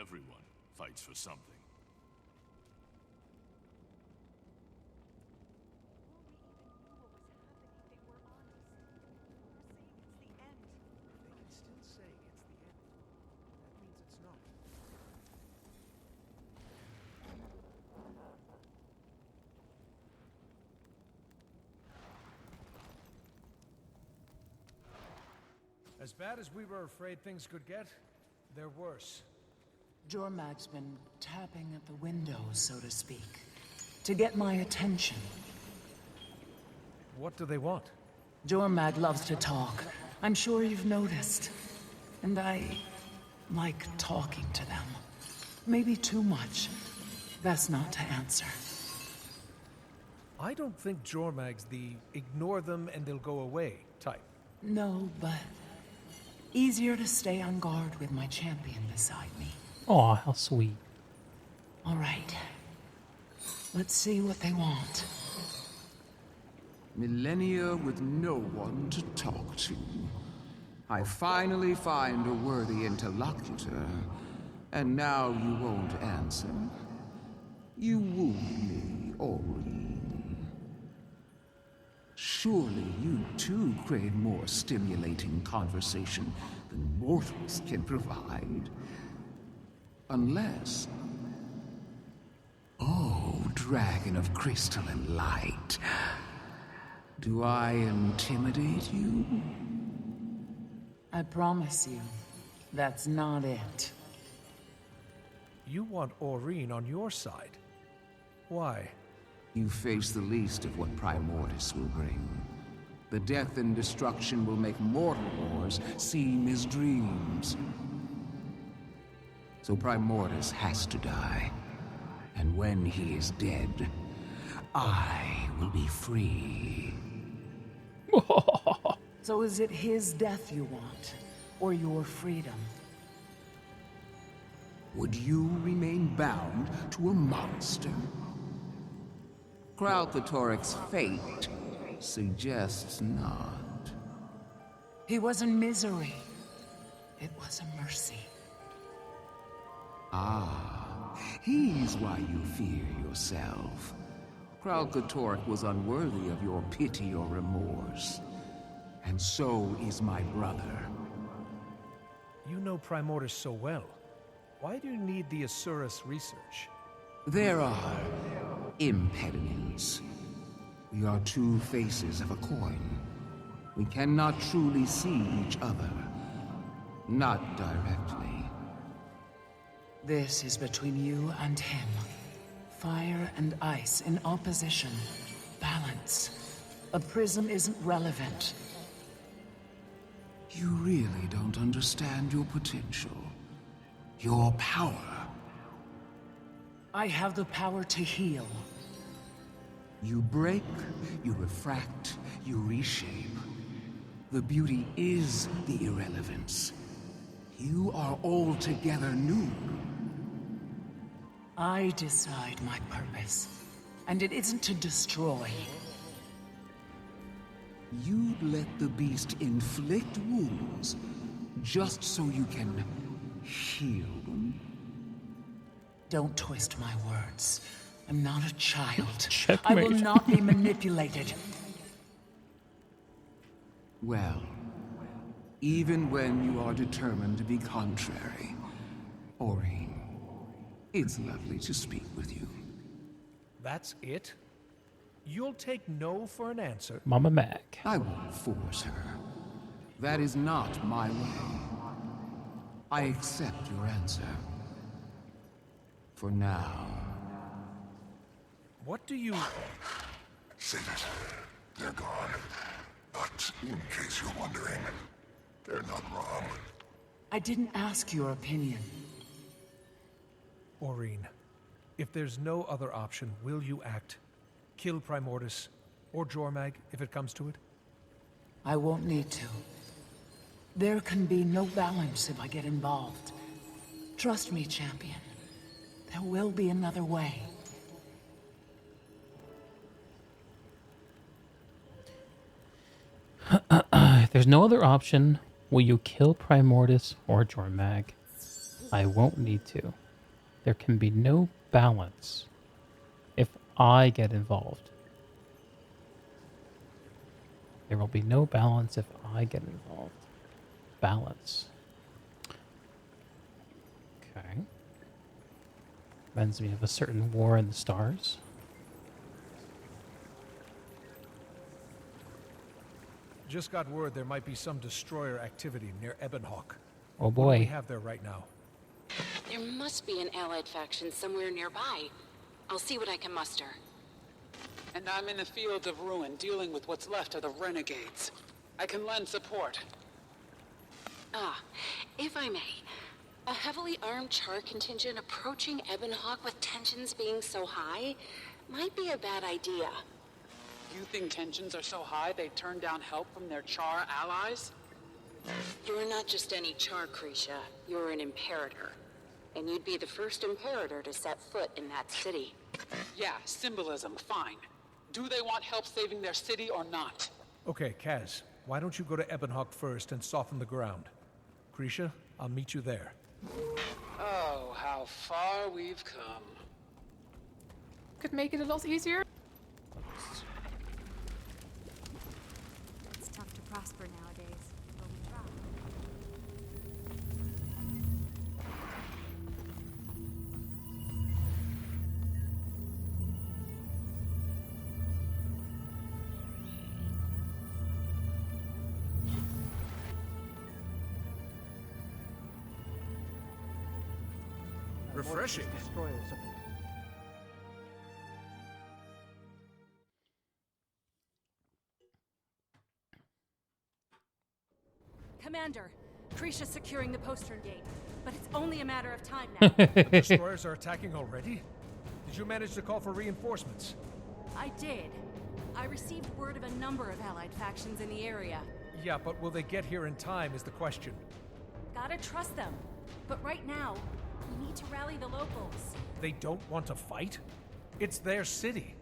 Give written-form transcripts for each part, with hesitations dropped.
Everyone fights for something. They can still say it's the end. That means it's not. As bad as we were afraid things could get, they're worse. Jormag's been tapping at the window, so to speak, to get my attention. What do they want? Jormag loves to talk. I'm sure you've noticed. And I like talking to them. Maybe too much. Best not to answer. I don't think Jormag's the ignore them and they'll go away type. No, but easier to stay on guard with my champion beside me. Aw, how sweet. All right. Let's see what they want. Millennia with no one to talk to. I finally find a worthy interlocutor, and now you won't answer. You woo me, Aureen. Surely you too crave more stimulating conversation than mortals can provide. Unless... Oh, dragon of crystal and light. Do I intimidate you? I promise you, that's not it. You want Aureen on your side. Why? You face the least of what Primordius will bring. The death and destruction will make mortal wars seem as dreams. So Primordius has to die. And when he is dead, I will be free. So is it his death you want, or your freedom? Would you remain bound to a monster? Kralkatoric's fate suggests not. He was in misery. It was a mercy. Ah, he's why you fear yourself. Kralkatoric was unworthy of your pity or remorse. And so is my brother. You know Primordus so well. Why do you need the Asurus research? There are impediments. We are two faces of a coin. We cannot truly see each other. Not directly. This is between you and him. Fire and ice in opposition. Balance. A prism isn't relevant. You really don't understand your potential. Your power. I have the power to heal. You break, you refract, you reshape. The beauty is the irrelevance. You are altogether new. I decide my purpose, and it isn't to destroy. You let the beast inflict wounds just so you can heal them. Don't twist my words. I'm not a child. Checkmate. I will not be manipulated. Well, even when you are determined to be contrary, Aureen, it's lovely to speak with you. That's it? You'll take no for an answer? Mama Mac. I won't force her. That is not my way. I accept your answer. For now. What do you... Save it. They're gone. But in case you're wondering, they're not wrong. I didn't ask your opinion. Aureen, if there's no other option, will you act? Kill Primordus, or Jormag, if it comes to it? I won't need to. There can be no balance if I get involved. Trust me, champion. There will be another way. If there's no other option, will you kill Primordus or Jormag? I won't need to. There can be no balance if I get involved. There will be no balance if I get involved. Balance. Okay. Reminds me of a certain war in the stars. Just got word there might be some destroyer activity near Ebonhawk. Oh What do we boy. have there right now? There must be an allied faction somewhere nearby. I'll see what I can muster. And I'm in the fields of ruin, dealing with what's left of the renegades. I can lend support. Ah, if I may. A heavily armed Char contingent approaching Ebonhawk with tensions being so high might be a bad idea. You think tensions are so high they turn down help from their Char allies? You're not just any Char, Krisha. You're an Imperator. And you'd be the first Imperator to set foot in that city. Yeah, symbolism, fine. Do they want help saving their city or not? Okay, Kaz, why don't you go to Ebonhawk first and soften the ground? Krisha, I'll meet you there. Oh, how far we've come. Could make it a lot easier. It's tough to prosper nowadays, but we try. Refreshing. Commander, Krisha's securing the postern gate, but it's only a matter of time now. The destroyers are attacking already? Did you manage to call for reinforcements? I did. I received word of a number of allied factions in the area. Yeah, but will they get here in time is the question. Gotta trust them. But right now, we need to rally the locals. They don't want to fight? It's their city.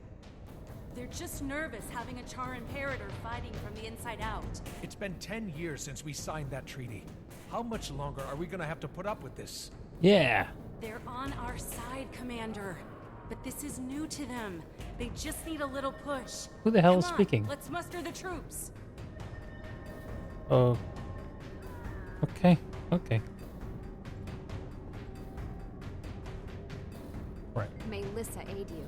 They're just nervous having a Char Imperator fighting from the inside out. It's been 10 years since we signed that treaty. How much longer are we gonna have to put up with this? Yeah. They're on our side, Commander. But this is new to them. They just need a little push. Who the hell Come is on, speaking? Let's muster the troops. Oh. Okay. Okay. Right. May Lissa aid you.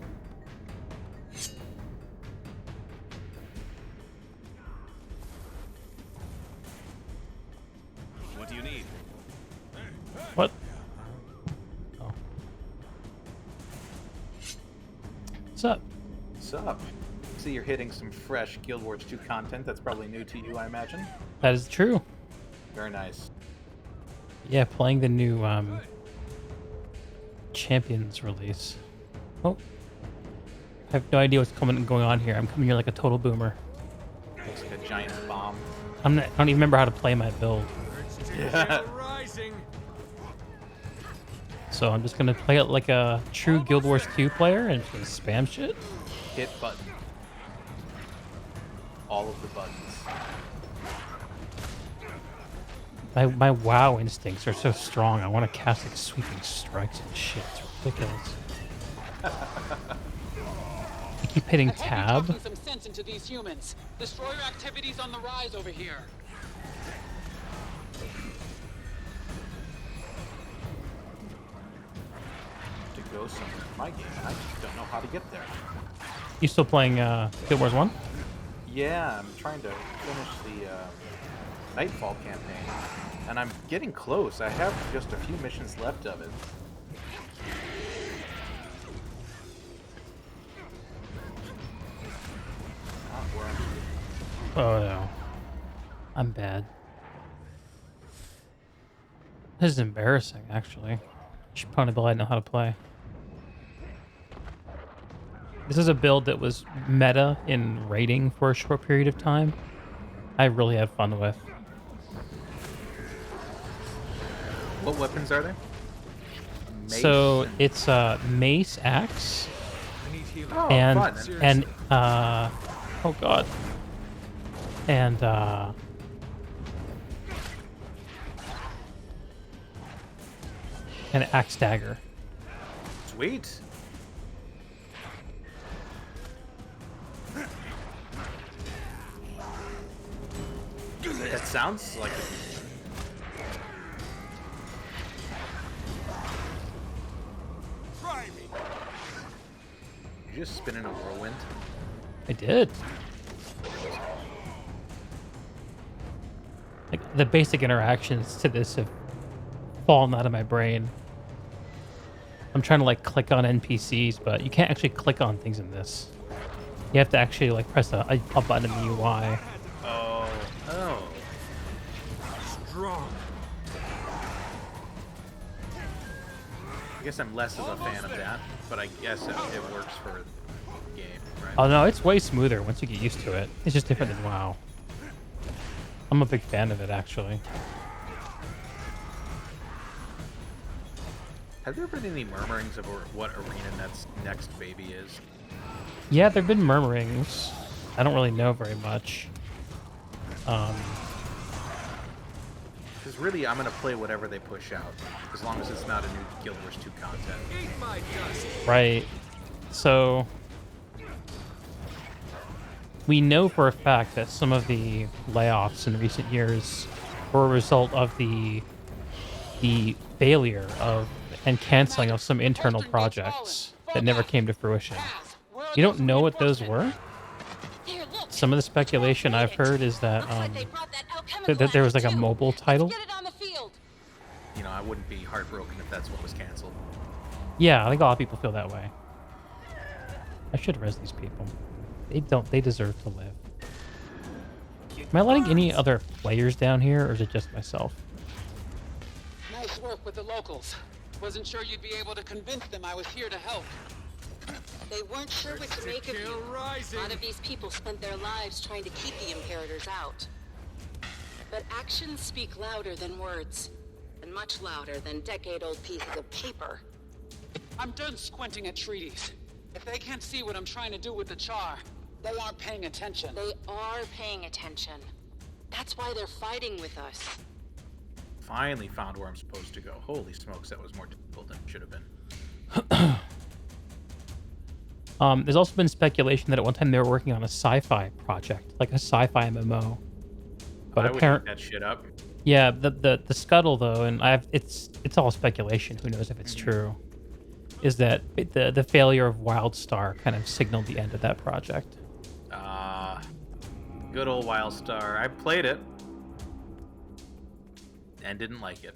What do you need? What? Oh. What's up? What's up? See, you're hitting some fresh Guild Wars 2 content that's probably new to you, I imagine. That is true. Very nice. Yeah, playing the new Champions release. Oh. I have no idea what's going on here. I'm coming here like a total boomer. Looks like a giant bomb. I don't even remember how to play my build. Yeah. So I'm just gonna play it like a true Guild Wars 2 player and just spam shit. Hit button. All of the buttons. My WoW instincts are so strong. I want to cast like sweeping strikes and shit. It's ridiculous. I keep hitting I hope you're tab. talking some sense into these humans. Destroyer activity's on the rise over here. To go somewhere in my game, I just don't know how to get there. You still playing Guild Wars 1? Yeah, I'm trying to finish the Nightfall campaign, and I'm getting close. I have just a few missions left of it. Not where I'm Oh no. I'm bad. This is embarrassing, actually. I should probably build I know how to play. This is a build that was meta in raiding for a short period of time. I really had fun with. What weapons are there? So and- it's mace, axe, Oh, and fun. oh god, and and axe dagger. Sweet. That sounds like Try me. you just spin in a whirlwind. I did. Like the basic interactions to this have fallen out of my brain. I'm trying to like click on NPCs, but you can't actually click on things in this. You have to actually like press a button in the UI. Oh. Strong. I guess I'm less of a fan of that, but I guess it works for the game, right? Oh no, it's way smoother once you get used to it. It's just different than WoW. I'm a big fan of it, actually. Have there been any murmurings of what Arena Net's next baby is? Yeah, there've been murmurings. I don't really know very much. Because really, I'm gonna play whatever they push out, as long as it's not a new Guild Wars 2 content. Eat my dust. Right. So we know for a fact that some of the layoffs in recent years were a result of the failure of and canceling of some internal projects that never came to fruition. You don't know what those were? Some of the speculation I've heard is that that there was like a mobile title. You know, I wouldn't be heartbroken if that's what was canceled. Yeah, I think a lot of people feel that way. I should res these people. They deserve to live. Am I letting any other players down here, or is it just myself? Nice work with the locals. Wasn't sure you'd be able to convince them I was here to help. They weren't sure what to make of you. A lot of these people spent their lives trying to keep the Imperators out. But actions speak louder than words, and much louder than decade-old pieces of paper. I'm done squinting at treaties. If they can't see what I'm trying to do with the Char, they aren't paying attention. They are paying attention. That's why they're fighting with us. Finally found where I'm supposed to go. Holy smokes, that was more difficult than it should have been. There's also been speculation that at one time they were working on a sci-fi project, like a sci-fi MMO. But I would eat that shit up. Yeah, the scuttle though, and it's all speculation. Who knows if it's true? Is that the failure of Wildstar kind of signaled the end of that project? Good old Wildstar. I played it and didn't like it.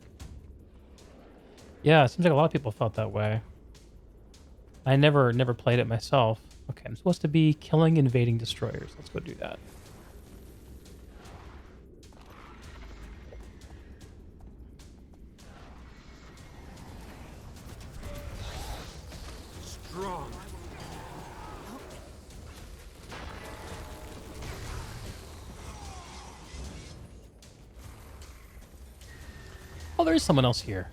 Yeah, it seems like a lot of people felt that way. I never played it myself. Okay, I'm supposed to be killing invading destroyers. Let's go do that. Strong. Oh, there is someone else here.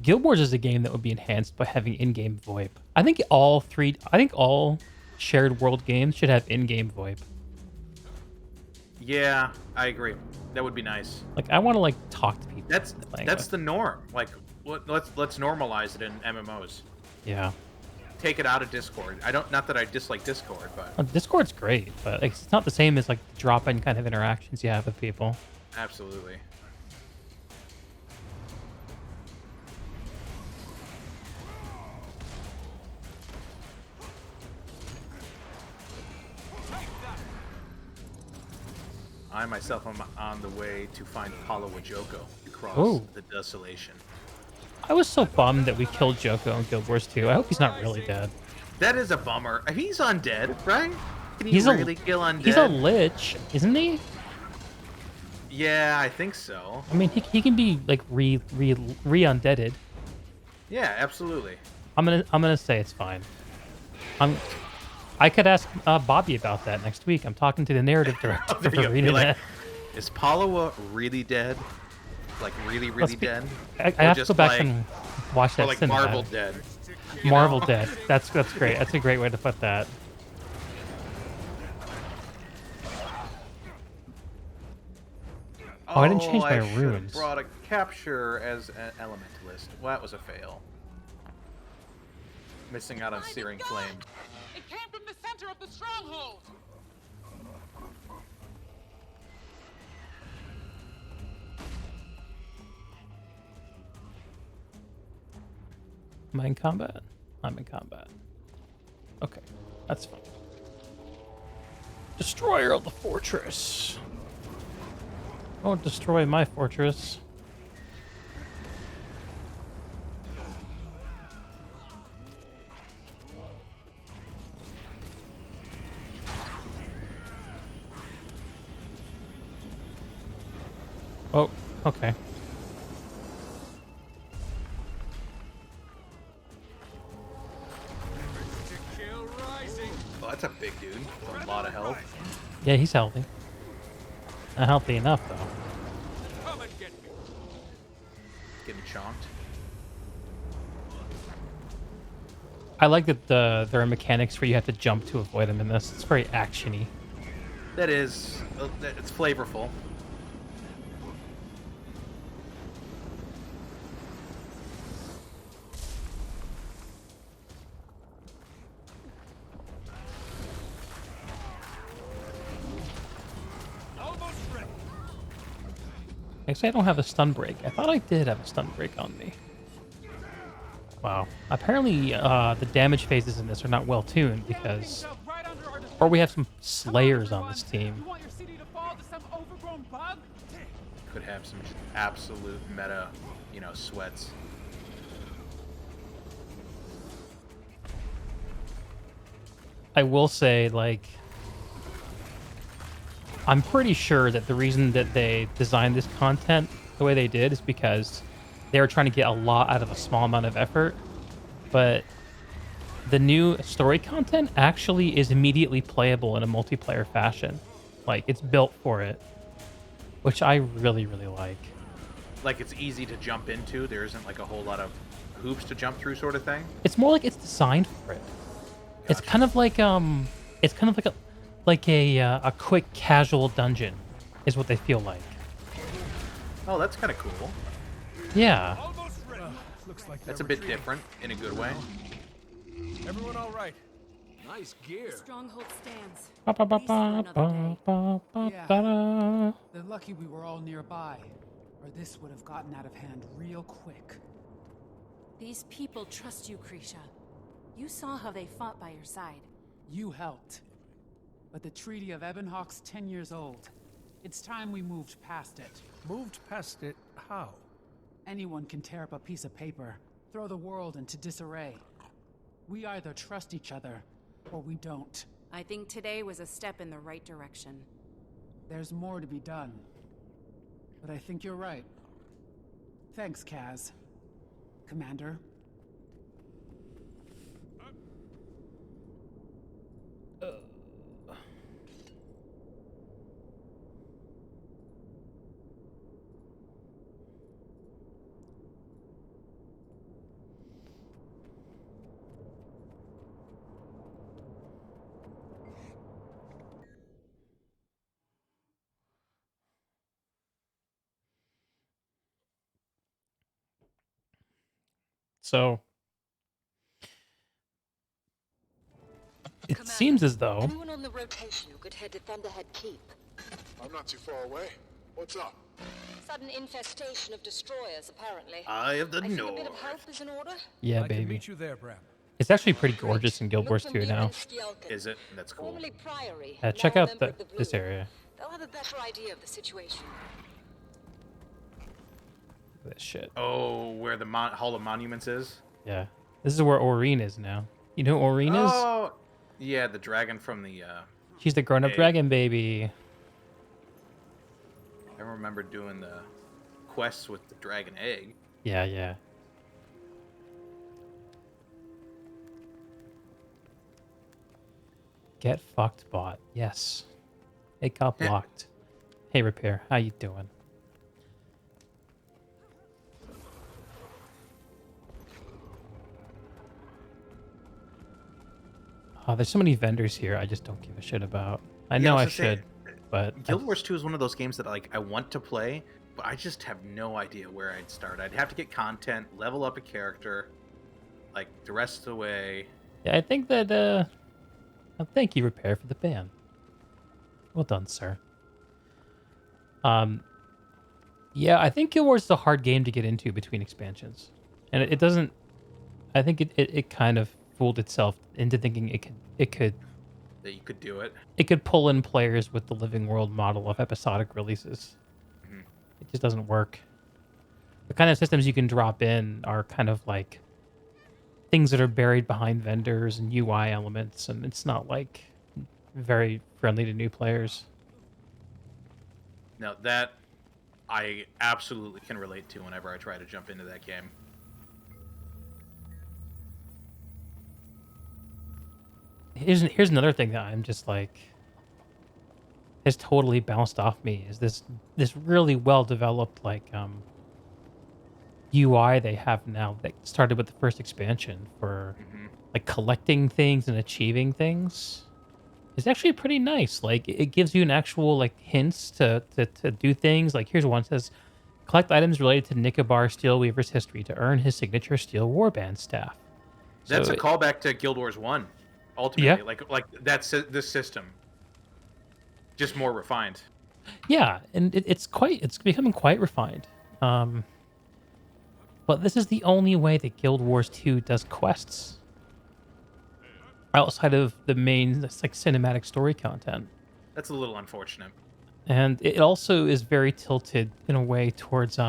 Guild Wars is a game that would be enhanced by having in-game VoIP. I think all shared world games should have in-game VoIP. Yeah, I agree. That would be nice. Like, I want to like talk to people. That's the norm. Like, let's normalize it in MMOs. Yeah. Take it out of Discord. Not that I dislike Discord, but Discord's great, but like, it's not the same as like drop-in kind of interactions you have with people. absolutely. I myself am on the way to find Paulo Wajoko across the desolation. I was so bummed that we killed Joko in Guild Wars 2. I hope he's not really dead. That is a bummer. He's undead, right? Can He's he really kill undead? He's a lich, isn't he? Yeah, I think so. I mean, he can be like re-undeaded. Yeah, absolutely. I'm gonna say it's fine. I could ask Bobby about that next week. I'm talking to the narrative director for Arena Net. Is Paulo really dead? Like really dead? I have to go back and watch that. Or like cinematic. Marvel dead. Marvel dead. That's great. That's a great way to put that. Oh, I didn't change my I should have runes. brought a capture as an elementalist. Well, that was a fail. Missing out on Searing Flame. It came from the center of the stronghold. Am I in combat? I'm in combat. Okay, that's fine. Destroyer of the fortress. Don't destroy my fortress. Oh, okay. Oh, that's a big dude. With a lot of health. Yeah, he's healthy. Not healthy enough, though. Come and get me. Getting chomped. I like that there are mechanics where you have to jump to avoid them in this. It's very action-y. That is... It's flavorful. Actually, I don't have a stun break. I thought I did have a stun break on me. Wow. Apparently, the damage phases in this are not well tuned because... Or we have some slayers on this team. Could have some absolute meta, sweats. I will say, like... I'm pretty sure that the reason that they designed this content the way they did is because they were trying to get a lot out of a small amount of effort. But the new story content actually is immediately playable in a multiplayer fashion. Like, it's built for it, which I really, really like. Like, it's easy to jump into. There isn't, like, a whole lot of hoops to jump through sort of thing? It's more like it's designed for it. Gotcha. It's kind of like a quick casual dungeon is what they feel like. Oh, that's kind of cool. Yeah. Looks like that's a bit different in a good way. Everyone all right? Nice gear. The stronghold stands. Yeah. They're lucky we were all nearby, or this would have gotten out of hand real quick. These people trust you, Krisha. You saw how they fought by your side. You helped. But the Treaty of Ebonhawk's 10 years old. It's time we moved past it. Moved past it? How? Anyone can tear up a piece of paper, throw the world into disarray. We either trust each other, or we don't. I think today was a step in the right direction. There's more to be done. But I think you're right. Thanks, Kaz. Commander. So it seems as though anyone on the rotation who could head to Thunderhead Keep. I'm not too far away. What's up? Sudden infestation of destroyers, apparently. Eye of the I think North. a bit of help is in order. yeah, I baby. can meet you there, Bram. It's actually pretty gorgeous in Guild Wars 2 now. Is it? That's cool. Formerly Priory, Check now out member of the this Blue. area. They'll have a better idea of the situation. This shit. Oh, where the Hall of Monuments is? Yeah. This is where Aurene is now. You know who Aurene is? Oh, yeah, the dragon from the... She's the grown-up egg. dragon baby. I remember doing the quests with the dragon egg. Yeah, yeah. Get fucked, bot. Yes. It got blocked. Hey, Repair. How you doing? There's so many vendors here I just don't give a shit about. I know I should, but Guild Wars 2 is one of those games that like I want to play, but I just have no idea where I'd start. I'd have to get content, level up a character, like the rest of the way. Yeah, I think that. Thank you, Repair, for the ban. Well done, sir. Yeah, I think Guild Wars is a hard game to get into between expansions, and it doesn't. I think it kind of fooled itself into thinking it could That you could do it. It could pull in players with the living world model of episodic releases. Mm-hmm. It just doesn't work. The kind of systems you can drop in are kind of like things that are buried behind vendors and UI elements, and it's not like very friendly to new players. Now that I absolutely can relate to whenever I try to jump into that game. Here's another thing that I'm just like has totally bounced off me is this really well developed like UI they have now that started with the first expansion for like collecting things and achieving things. It's actually pretty nice. Like it gives you an actual like hints to do things. Like here's one that says collect items related to Nicobar Steelweaver's history to earn his signature steel warband staff. That's So a callback to Guild Wars 1. Ultimately, Yeah. like that's this system, just more refined. Yeah, and it's becoming quite refined. But this is the only way that Guild Wars 2 does quests outside of the main like cinematic story content. That's a little unfortunate. And it also is very tilted in a way towards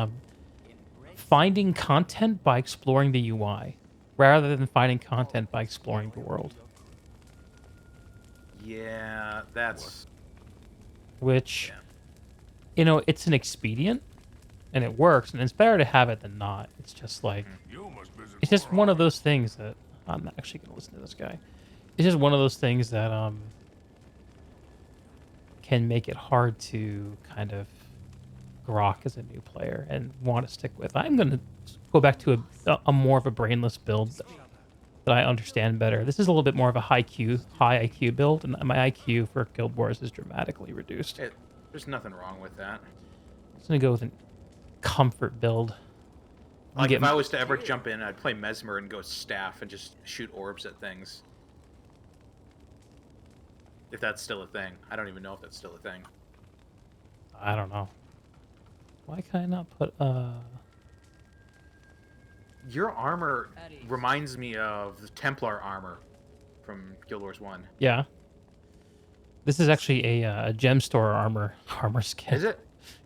finding content by exploring the UI rather than finding content by exploring the world. Yeah, that's Which, you know, it's an expedient and it works, and it's better to have it than not. It's just like, it's just one of those things that I'm not actually going to listen to this guy. It's just one of those things that can make it hard to kind of grok as a new player and want to stick with. I'm going to go back to a more of a brainless build that I understand better. This is a little bit more of a high IQ build, and my IQ for Guild Wars is dramatically reduced. There's nothing wrong with that. I'm just going to go with a comfort build. Like if I was to ever jump in, I'd play Mesmer and go staff and just shoot orbs at things. If that's still a thing. I don't even know if that's still a thing. I don't know. Why can I not put Your armor reminds me of the Templar armor from Guild Wars 1. Yeah. This is actually a gem store armor skin. Is it?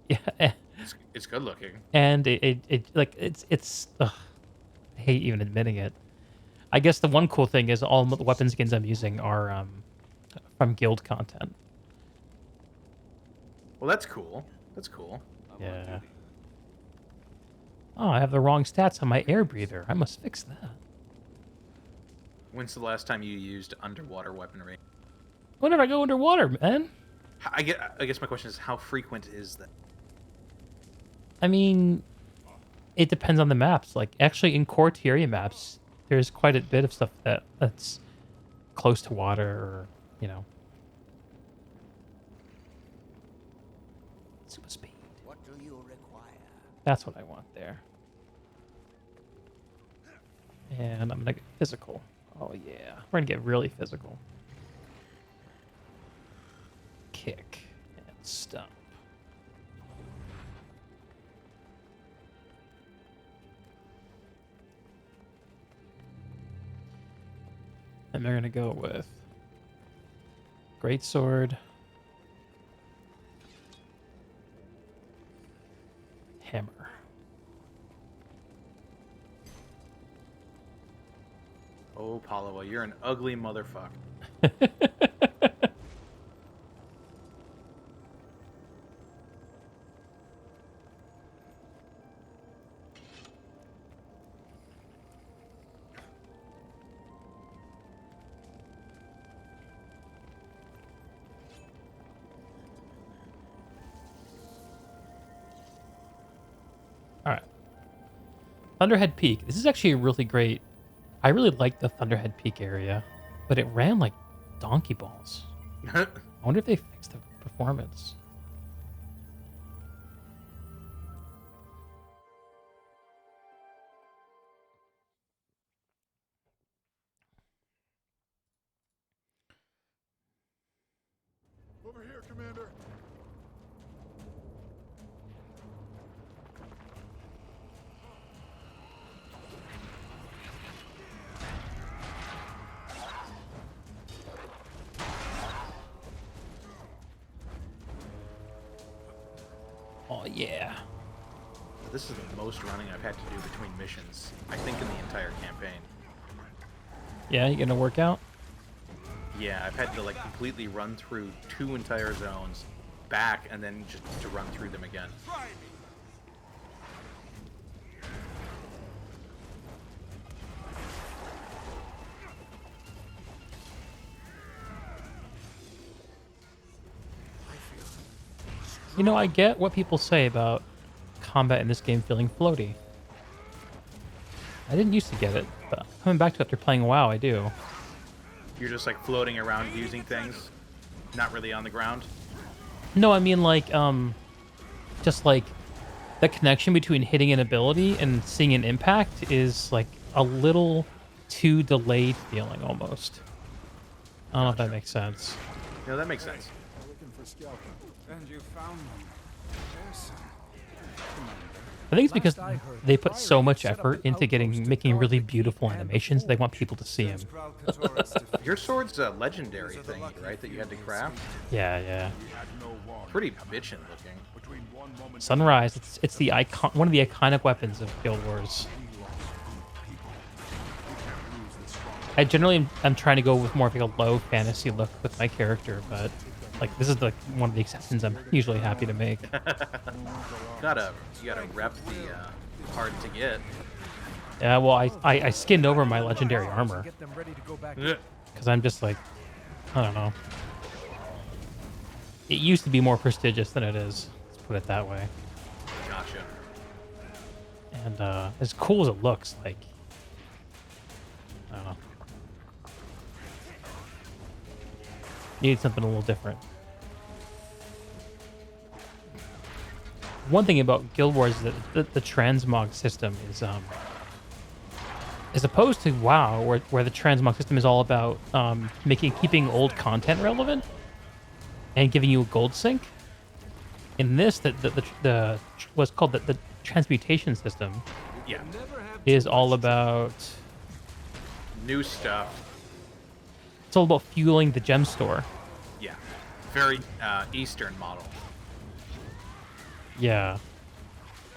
Yeah. It's good looking. And it's I hate even admitting it. I guess the one cool thing is all the weapon skins I'm using are from guild content. Well, that's cool. That's cool. Yeah. Oh, I have the wrong stats on my air breather. I must fix that. When's the last time you used underwater weaponry? Whenever I go underwater, man. I guess my question is, how frequent is that? I mean, it depends on the maps. Like, actually, in core Tyria maps, there's quite a bit of stuff that's close to water, or, you know. Super speed. What do you require? That's what I want there. And I'm gonna get physical. Oh yeah, we're gonna get really physical. Kick and stomp. And they're gonna go with greatsword, hammer. Oh, Palawa, you're an ugly motherfucker. All right. Thunderhead Peak. This is actually a really great. I really like the Thunderhead Peak area, but it ran like donkey balls. I wonder if they fixed the performance. Over here, Commander. Oh yeah. This is the most running I've had to do between missions, I think, in the entire campaign. Yeah, you gonna work out? Yeah, I've had to like completely run through 2 entire zones, back, and then just to run through them again. You know, I get what people say about combat in this game feeling floaty. I didn't used to get it, but coming back to it after playing WoW, I do. You're just like floating around using things, not really on the ground. No, I mean like, just like the connection between hitting an ability and seeing an impact is like a little too delayed feeling almost. I don't know if that makes sense. No, that makes sense. Looking for Scalper. And you found them. Yes. I think it's because they put so much effort into making really beautiful animations. They want people to see them. Your sword's a legendary thing, right? That you had to craft. Yeah. Pretty bitchin' looking. Sunrise. It's the icon, one of the iconic weapons of Guild Wars. I generally am trying to go with more of like a low fantasy look with my character, but like this is like one of the exceptions I'm usually happy to make. You gotta rep the hard to get. Yeah, well, I skinned over my legendary armor because I'm just like, I don't know. It used to be more prestigious than it is. Let's put it that way. Gotcha. And as cool as it looks, like, I don't know. Need something a little different. One thing about Guild Wars is that the transmog system is, as opposed to WoW, where the transmog system is all about keeping old content relevant and giving you a gold sync. In this, the what's called the transmutation system, yeah, is all about new stuff. It's all about fueling the gem store. Yeah, very Eastern model. Yeah.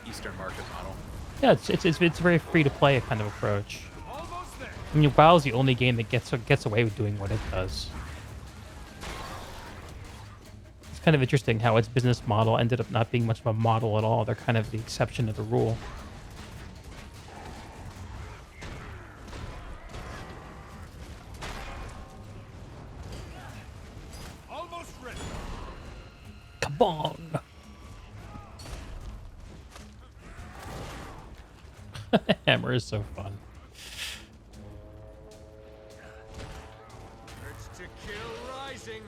Eastern market model. Yeah, it's very free to play kind of approach. I mean, WoW's the only game that gets away with doing what it does. It's kind of interesting how its business model ended up not being much of a model at all. They're kind of the exception to the rule. Almost ready. Kabong! Hammer is so fun. Urge to kill rising.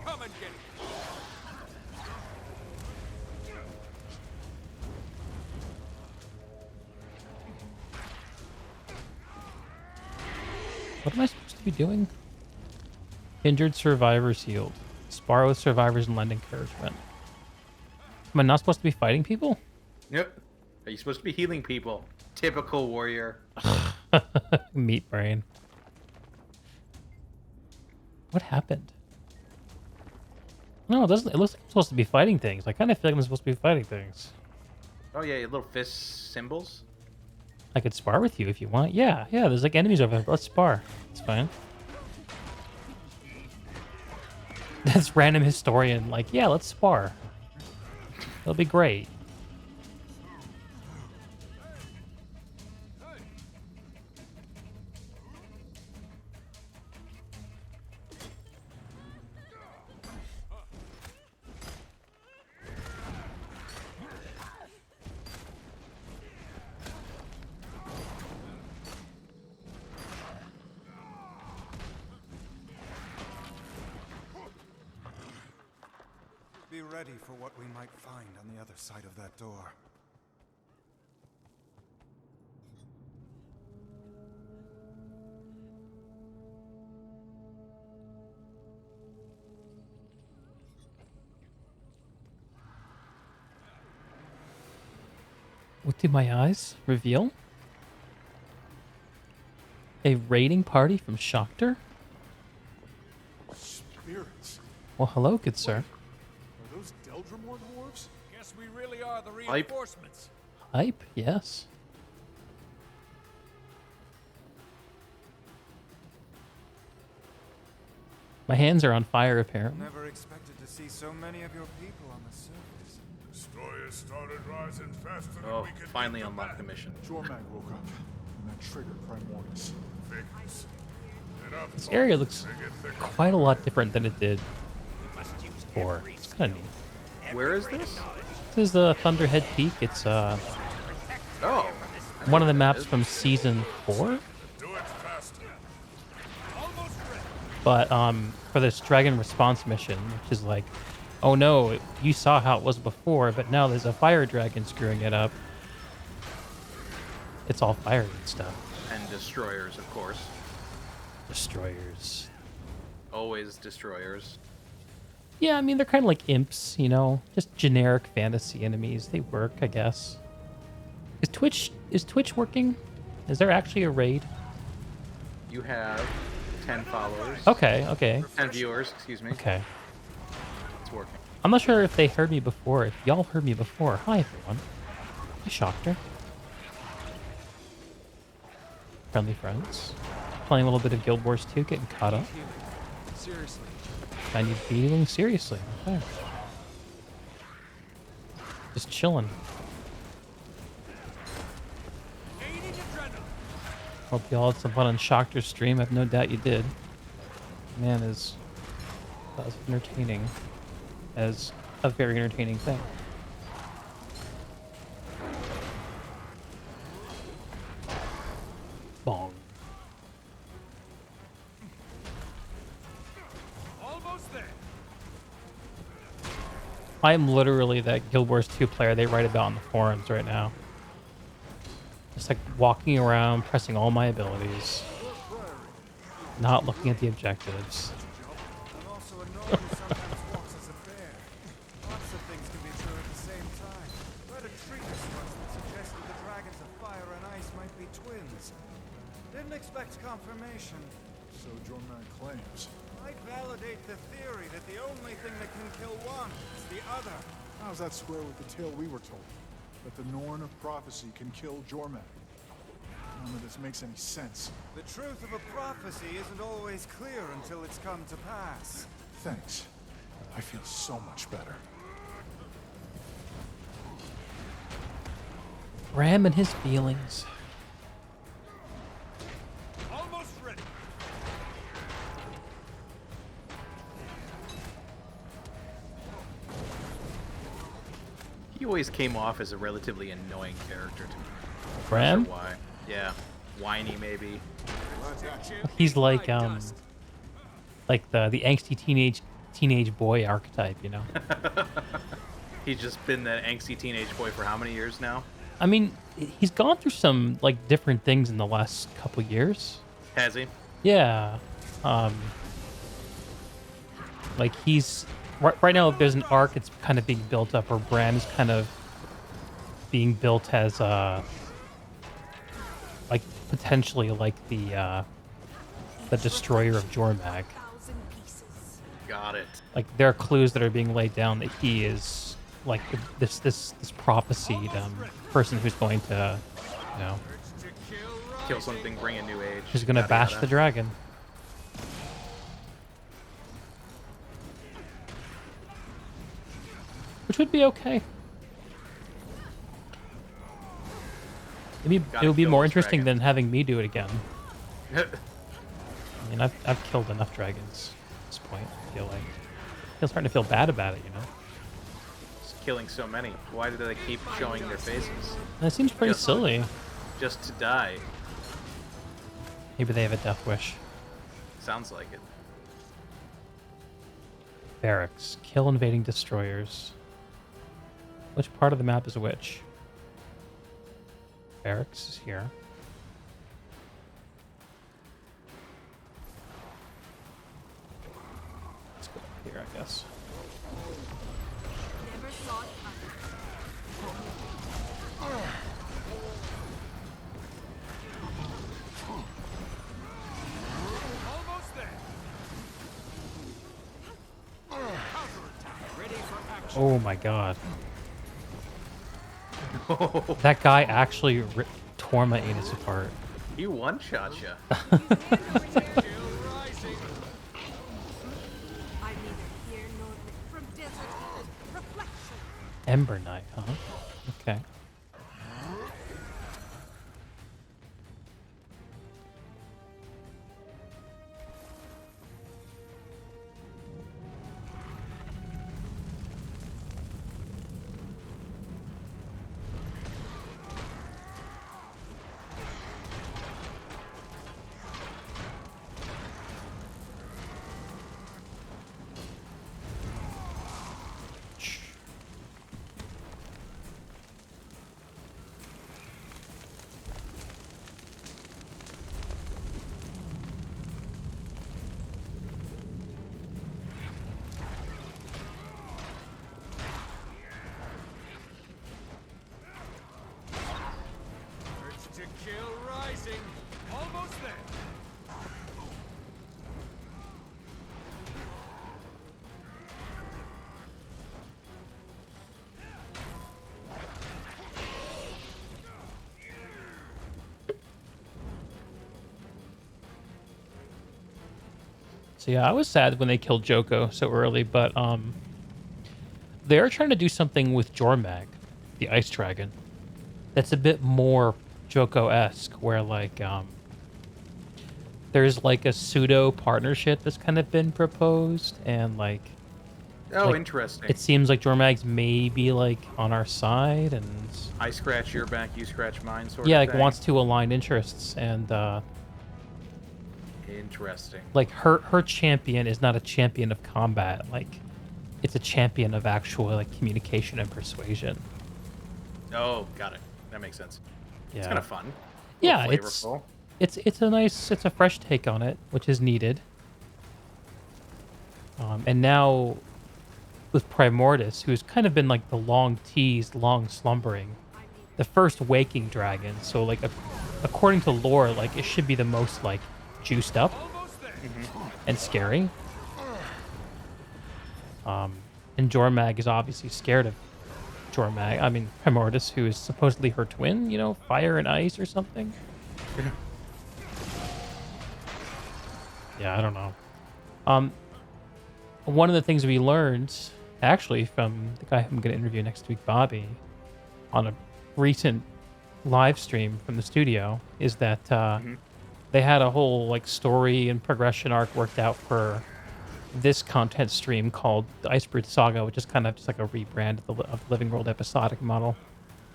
Come and get it. What am I supposed to be doing? Injured survivors healed. Spar with survivors and lend encouragement. Am I not supposed to be fighting people? Yep. Are you supposed to be healing people? Typical warrior. Meat brain. What happened? No, it doesn't. It looks like I'm supposed to be fighting things. I kind of feel like I'm supposed to be fighting things. Oh yeah, your little fist symbols. I could spar with you if you want. Yeah, there's like enemies over there. Let's spar. It's fine. That's random historian. Like, yeah, let's spar. It'll be great. be ready for what we might find on the other side of that door. What do my eyes reveal? A raiding party from Schocter? Spirits. Well, hello, good sir. Are those Deldrimor dwarves? Guess we really are the Hype. reinforcements. Hype, yes. My hands are on fire, apparently. Never expected to see so many of your people on the surface. Destroyers started rising faster than Oh, we could finally beat them unlocked back. the mission. Jormag woke up, and that triggered Primordius. Victims. Enough This talk. area looks They get thicker. quite a lot different than it did before. It's kind of neat. Where is this? This is the Thunderhead Peak. It's Oh. one of the maps from season 4. Do it faster. But for this dragon response mission, which is like, oh no, you saw how it was before, but now there's a fire dragon screwing it up. It's all fire and stuff. And destroyers, of course. Destroyers. Always destroyers. Yeah, I mean they're kind of like imps, you know, just generic fantasy enemies. They work, I guess. Is Twitch working? Is there actually a raid? You have 10 followers. Okay. 10 viewers, excuse me. Okay. It's working. I'm not sure if they heard me before. If y'all heard me before, hi everyone. I shocked her. Friendly friends. Playing a little bit of Guild Wars 2, getting caught up. Seriously. I need healing seriously. Okay. Just chilling. Hope y'all had some fun on Shockter's stream. I have no doubt you did. Man, that was entertaining as a very entertaining thing. Bong. Almost there. I am literally that Guild Wars 2 player they write about on the forums right now. Just like walking around, pressing all my abilities, not looking at the objectives. And also a gnome who sometimes walks as a bear. Lots of things can be true at the same time. Read a treatise once that suggested the dragons of fire and ice might be twins. Didn't expect confirmation. So Jormag claims. Might validate the theory that the only thing that can kill one is the other. How does that square with the tale we were told? That the Norn of prophecy can kill Jormag? None of this makes any sense. The truth of a prophecy isn't always clear until it's come to pass. Thanks. I feel so much better. Ram and his feelings. Almost ready. He always came off as a relatively annoying character to me. Ram? Not sure why. Yeah. Whiny, maybe. He's like the angsty teenage boy archetype, you know. He's just been that angsty teenage boy for how many years now? I mean, he's gone through some like different things in the last couple years. Has he? Yeah. Like he's right now there's an arc that's kind of being built up, or Bram's kind of being built as like potentially like the destroyer of Jormag. Got it. Like there are clues that are being laid down that he is like this prophesied person who's going to, you know, Kill something, bring a new age. who's going to Yada, bash yada. the dragon. Which would be okay. It would be kill more this interesting dragon. than having me do it again. I mean, I've killed enough dragons at this point. I feel like I'm starting to feel bad about it, you know. Just killing so many. Why do they keep showing their faces? That seems pretty Just- silly. Just to die. Maybe they have a death wish. Sounds like it. Barracks. Kill invading destroyers. Which part of the map is which? Barracks is here. Let's go up here, I guess. Never saw it coming. Almost there. Counterattack. Ready for action. Oh my god. That guy actually tore my anus apart. He one-shot you. I'm neither here nor there. From desert reflection. Ember Knight, huh? Okay. Urge to kill rising. Almost there. So yeah, I was sad when they killed Joko so early, but they're trying to do something with Jormag, the ice dragon, that's a bit more Joko-esque, where like there's like a pseudo partnership that's kind of been proposed, and like Interesting. it seems like Jormag's maybe like on our side, and I scratch your back, you scratch mine, sort yeah, of like thing. wants to align interests, and Interesting. like her champion is not a champion of combat, like it's a champion of actual like communication and persuasion. Oh, got it. That makes sense. Yeah. It's kind of fun. Yeah, Flavorful. it's a fresh take on it, which is needed. And now with Primordus, who's kind of been like the long teased, long slumbering, the first waking dragon. So like according to lore, like it should be the most like juiced up and scary. And Jormag is obviously scared of Primordus, who is supposedly her twin, you know, fire and ice or something. Yeah, I don't know. One of the things we learned, actually, from the guy I'm going to interview next week, Bobby, on a recent live stream from the studio, is that they had a whole like story and progression arc worked out for this content stream called the Iceberg Saga, which is kind of just like a rebrand of the Living World episodic model.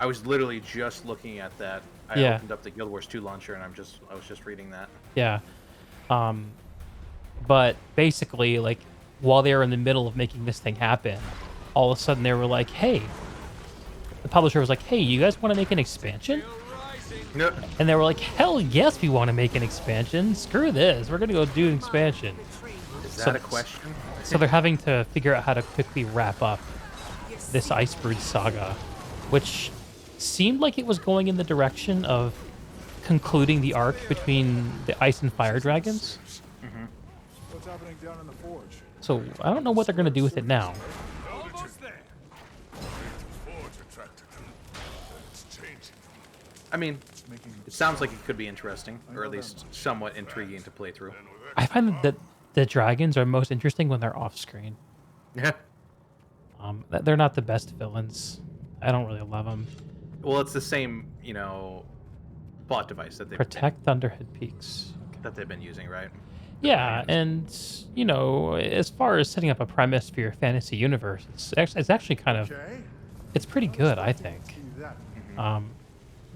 I was literally just looking at that. I opened up the Guild Wars 2 launcher, and I was just reading that. Yeah. But basically, like, while they were in the middle of making this thing happen, all of a sudden they were like, hey, the publisher was like, hey, you guys want to make an expansion? Yep. And they were like, hell yes, we want to make an expansion. Screw this. We're going to go do an expansion. Is that a question? So they're having to figure out how to quickly wrap up this Iceberg Saga, which seemed like it was going in the direction of concluding the arc between the ice and fire dragons. What's happening down in the forge? So I don't know what they're going to do with it now. Almost there. I mean, it sounds like it could be interesting, or at least somewhat intriguing to play through. I find that the dragons are most interesting when they're off screen. Yeah. They're not the best villains. I don't really love them. Well, it's the same, you know, plot device that Protect Thunderhead Peaks. that they've been using, right? Yeah, and you know, as far as setting up a premise for your fantasy universe, it's actually kind of it's pretty good, I think.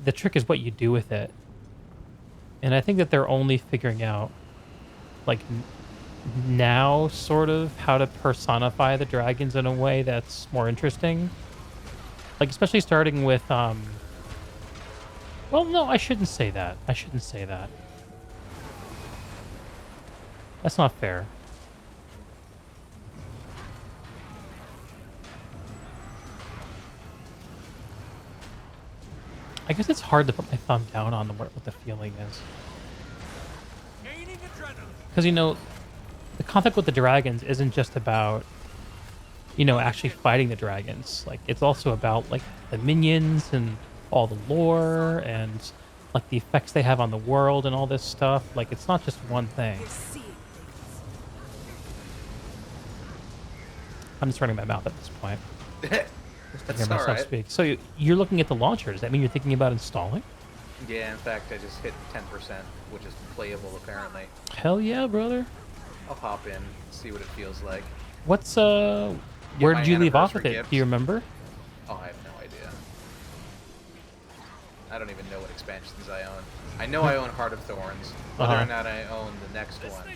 The trick is what you do with it, and I think that they're only figuring out like now sort of how to personify the dragons in a way that's more interesting. Like, especially starting with, well, no, I shouldn't say that. I shouldn't say that. That's not fair. I guess it's hard to put my thumb down on what the feeling is. Because, you know, the conflict with the dragons isn't just about, you know, actually fighting the dragons. Like, it's also about, like, the minions and all the lore and, like, the effects they have on the world and all this stuff. Like, it's not just one thing. I'm just running my mouth at this point. Just to hear myself alright. speak. So you're looking at the launcher. Does that mean you're thinking about installing? Yeah, in fact, I just hit 10%, which is playable apparently. Hell yeah, brother. I'll hop in, see what it feels like. What's where did you leave off with it? gift. Do you remember? Oh, I have no idea. I don't even know what expansions I own. I know I own Heart of Thorns. Whether or not I own the next one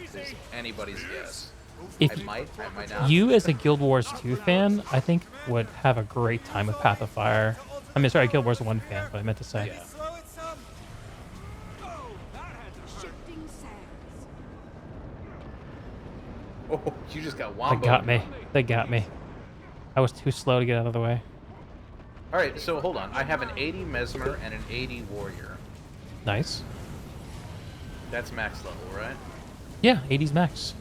is anybody's guess. If I might not. you, as a Guild Wars 2 fan, I think would have a great time with Path of Fire. I mean, sorry, Guild Wars 1 fan, but I meant to say. Yeah. Oh, you just got womboed. They got me. They got me. I was too slow to get out of the way. Alright, so hold on. I have an 80 Mesmer and an 80 Warrior. Nice. That's max level, right? Yeah, 80's max.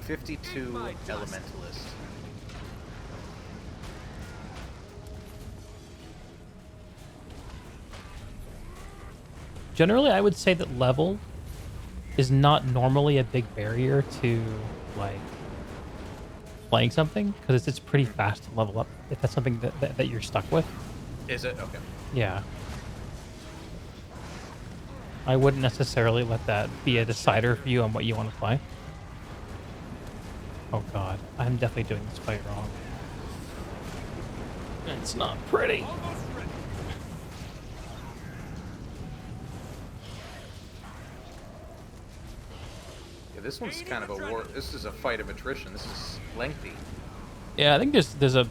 '52 Elementalist. Generally, I would say that level is not normally a big barrier to, like, playing something, because it's pretty fast to level up if that's something that you're stuck with. Is it? Okay. Yeah. I wouldn't necessarily let that be a decider for you on what you want to play. Oh god, I'm definitely doing this fight wrong. It's not pretty. Yeah, this one's kind of a war. This is a fight of attrition. This is lengthy. Yeah, I think there's a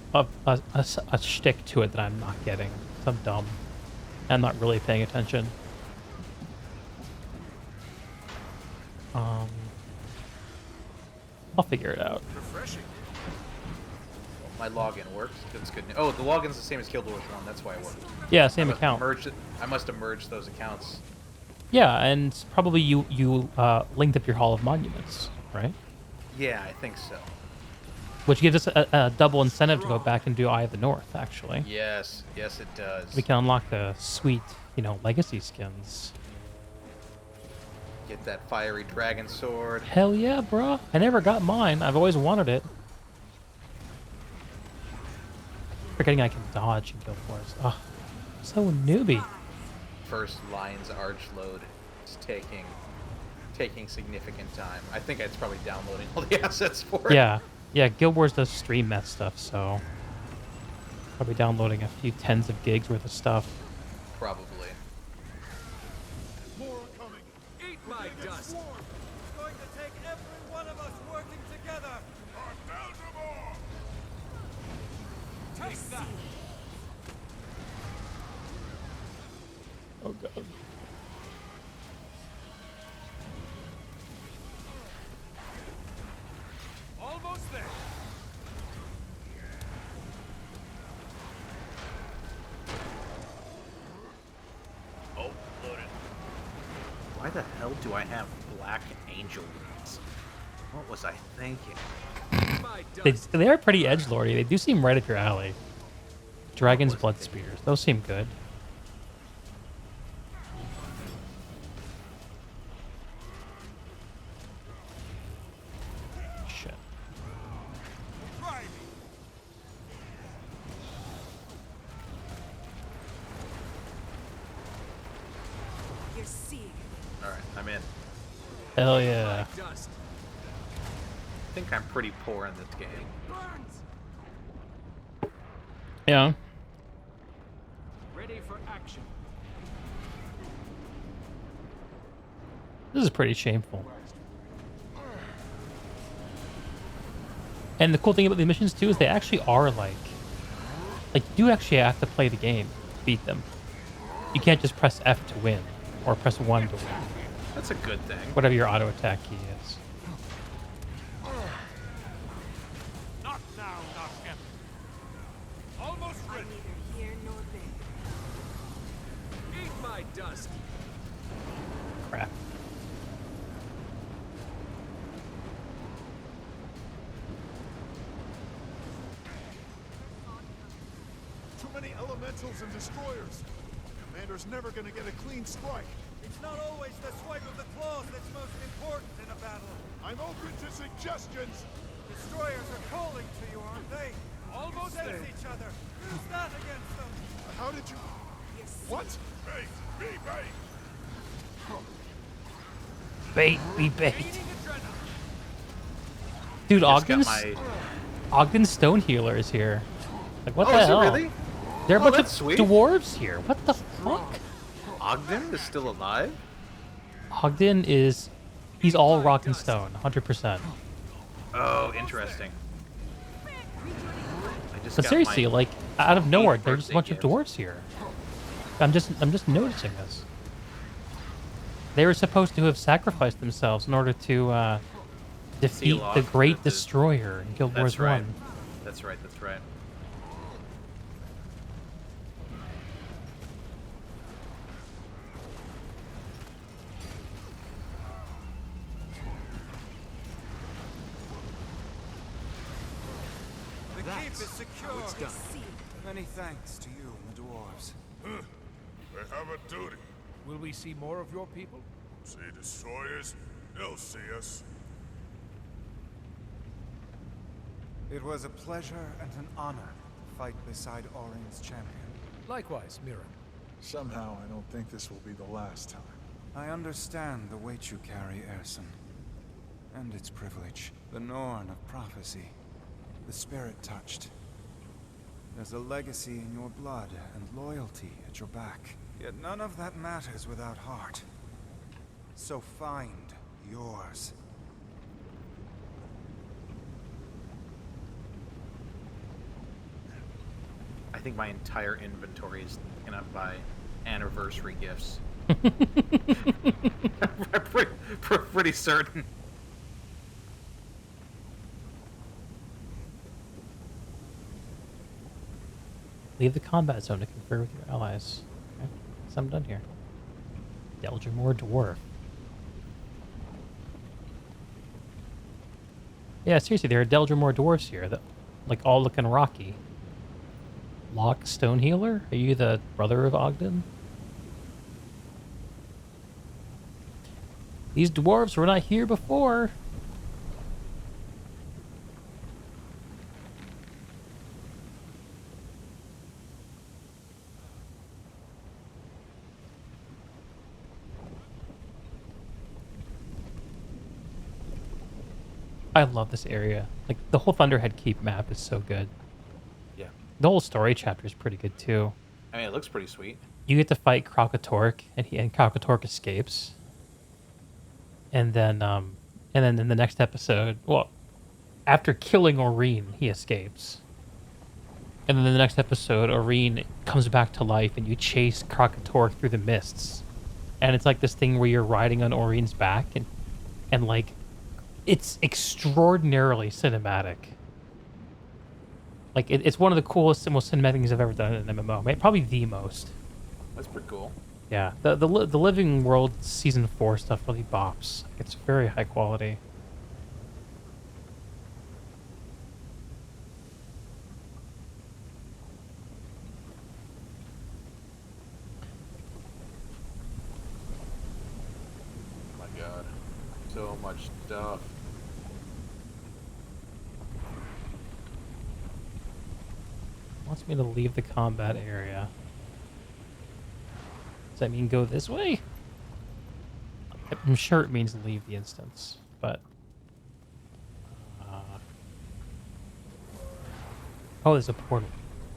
shtick to it that I'm not getting. I'm dumb. I'm not really paying attention. I'll figure it out. Refreshing. My login worked. That's good. Oh, the login's the same as Guild Wars 1. That's why it worked. Yeah, same account. I must have merged those accounts. Yeah, and probably you linked up your Hall of Monuments, right? Yeah, I think so. Which gives us a double incentive to go back and do Eye of the North, actually. Yes, yes, it does. We can unlock the sweet, you know, legacy skins. Get that fiery dragon sword. Hell yeah, bro! I never got mine. I've always wanted it. Forgetting I can dodge in Guild Wars. Oh, so newbie. First Lion's Arch load is taking significant time. I think it's probably downloading all the assets for it. Yeah, yeah. Guild Wars does stream that stuff, so probably downloading a few tens of gigs worth of stuff. Probably. Eat my dust. It's going to take every one of us working together. Take that. Oh god. Almost there. Oh, loaded. Why the hell do I have black angel wings? What was I thinking? They are pretty edgelordy. They do seem right up your alley. Dragon's Blood Spears. Those seem good. Shit. You're seeing. Alright, I'm in. Hell yeah. I think I'm pretty poor in this game. Yeah. Ready for action. This is pretty shameful. And the cool thing about the missions too is they actually are like you do actually have to play the game to beat them. You can't just press F to win or press 1 to win. That's a good thing. Whatever your auto attack key is. Not now, not ever. Almost ready. Neither here nor there. Eat my dust. Crap. Too many elementals and destroyers. Commander's never gonna get a clean strike. It's not always the swipe of the claws that's most important in a battle. I'm open to suggestions. Destroyers are calling to you, aren't they? Almost Sense there. each other. Use that against them. How did you... What? Bait! Be bait! Bait, be bait. Gaining adrenaline. Dude, Just got Ogden's Stone Healer is here. Like, what Oh, the is he hell? really? There are a Oh, bunch of that's sweet. dwarves here. What the fuck? Ogden is still alive? Ogden is... He's all rock and stone, 100%. Oh, interesting. But seriously, like, out of nowhere, there's just a bunch of birthday dwarves here. I'm just noticing this. They were supposed to have sacrificed themselves in order to defeat Seal the off Great Destroyer in Guild Wars That's right. 1. That's right, that's right. The keep is secure. it's done. Many thanks to you and the dwarves. They have a duty. Will we see more of your people? See destroyers? They'll see us. It was a pleasure and an honor to fight beside Orion's champion. Likewise, Mirage. Somehow, I don't think this will be the last time. I understand the weight you carry, Erson. And its privilege. The Norn of prophecy. The spirit touched. There's a legacy in your blood and loyalty at your back. Yet none of that matters without heart. So find yours. I think my entire inventory is gonna buy anniversary gifts. pretty certain. Leave the combat zone to confer with your allies. Okay, so I'm done here. Deldrimore Dwarf. Yeah, seriously, there are Deldrimore Dwarfs here that, like, all looking rocky. Locke Stone Healer? Are you the brother of Ogden? These dwarves were not here before. I love this area. Like, the whole Thunderhead Keep map is so good. Yeah. The whole story chapter is pretty good, too. I mean, it looks pretty sweet. You get to fight Krakatork, and Krakatork escapes. And then in the next episode, well, after killing Aurene, he escapes. And then in the next episode, Aurene comes back to life, and you chase Krakatork through the mists. And it's like this thing where you're riding on Aurene's back, and like, it's extraordinarily cinematic. Like, it's one of the coolest and most cinematic things I've ever done in an MMO. Probably the most. That's pretty cool. Yeah, the Living World Season 4 stuff really bops. It's very high quality. Oh my god. So much stuff. Wants me to leave the combat area. Does that mean go this way? I'm sure it means leave the instance, but... Oh, there's a portal.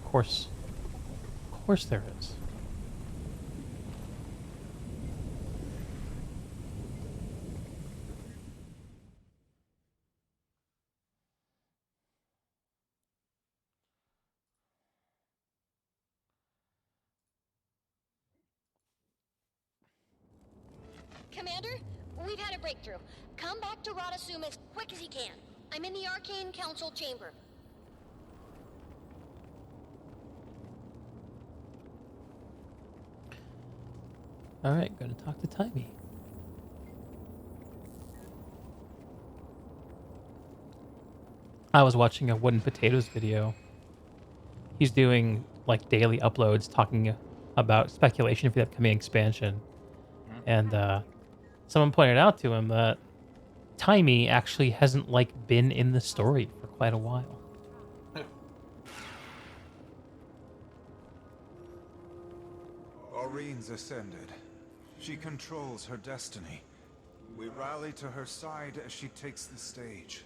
Of course. Of course there is. We've had a breakthrough. Come back to Radasum as quick as you can. I'm in the Arcane Council chamber. Alright, gonna talk to Timey. I was watching a Wooden Potatoes video. He's doing like daily uploads talking about speculation for the upcoming expansion. And someone pointed out to him that Timey actually hasn't like been in the story for quite a while. Aurine's ascended. She controls her destiny. We rally to her side as she takes the stage.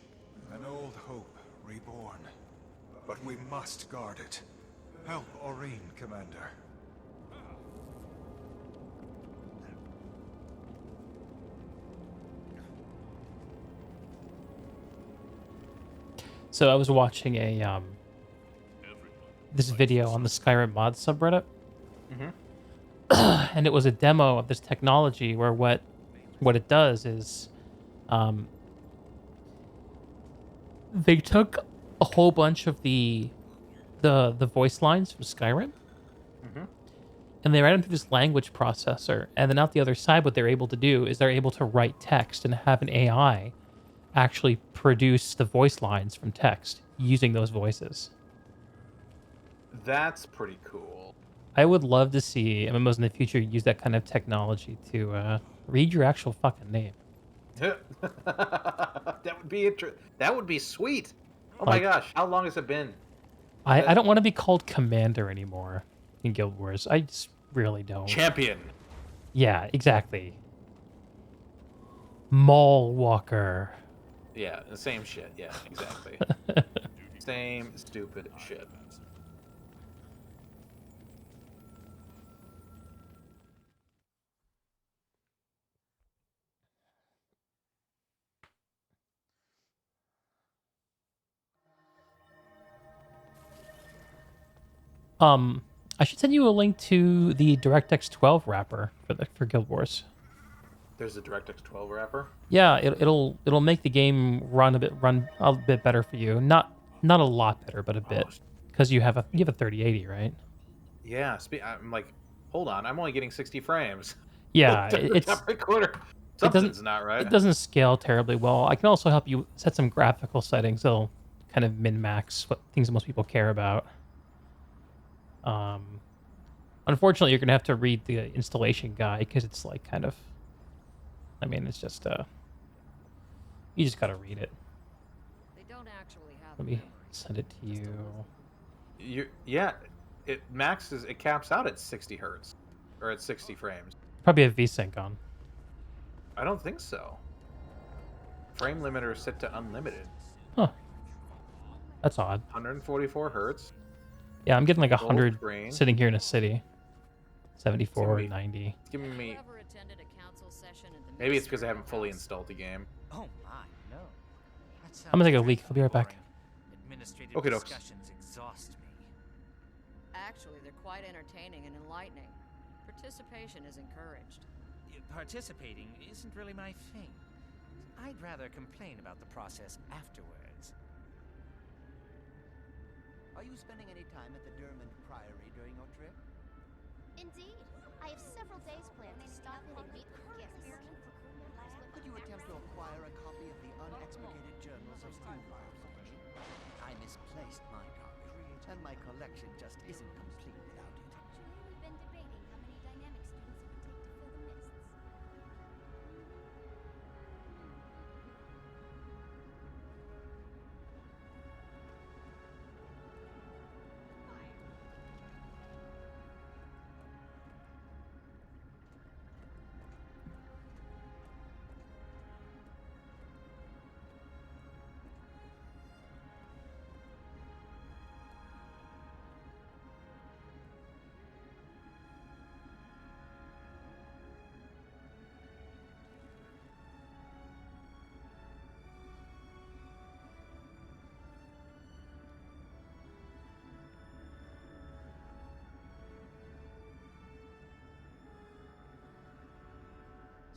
An old hope reborn. But we must guard it. Help Aurine, Commander. So I was watching this video on the Skyrim mod subreddit. And it was a demo of this technology where what it does is they took a whole bunch of the voice lines from Skyrim and they ran them through this language processor, and then out the other side what they're able to do is they're able to write text and have an AI actually produce the voice lines from text using those voices. That's pretty cool. I would love to see MMOs in the future use that kind of technology to read your actual fucking name. That would be that would be sweet. Oh Like- my gosh, how long has it been? I don't want to be called Commander anymore in Guild Wars. I just really don't. Champion. Yeah, exactly. Mall Walker. Yeah, the same shit. Yeah, exactly. Same stupid shit. I should send you a link to the DirectX 12 wrapper for Guild Wars. There's a DirectX 12 wrapper. Yeah, it'll make the game run a bit better for you. Not a lot better, but a bit, because you have a 3080, right? Yeah, I'm like, hold on, I'm only getting 60 frames. Yeah, Top recorder. Something's not right. It doesn't scale terribly well. I can also help you set some graphical settings that'll kind of min-max what things that most people care about. Unfortunately, you're gonna have to read the installation guide because it's like kind of. I mean, it's just you just gotta read it. They don't actually have. Let me send it to you. It caps out at 60 hertz, or at 60 frames. Probably have VSync on. I don't think so. Frame limiter is set to unlimited. Huh. That's odd. 144 hertz. Yeah, I'm getting like 100 screen. sitting here in a city. 74, 90. It's giving me. Maybe it's because I haven't fully installed the game. Oh my, no. I'm gonna take a leak. I'll be right back. Administrative Okay, dokes. discussions exhaust me. Actually, they're quite entertaining and enlightening. Participation is encouraged. Participating isn't really my thing. I'd rather complain about the process afterwards. Are you spending any time at the Dermond Priory during your trip? Indeed. I have several days planned to stop in and meet with guests. Could you attempt to acquire a copy of the unexpurgated journals of Steelfire? I misplaced my copy, and my collection just isn't complete without it. We've been debating how many dynamic students it would take to fill the mists.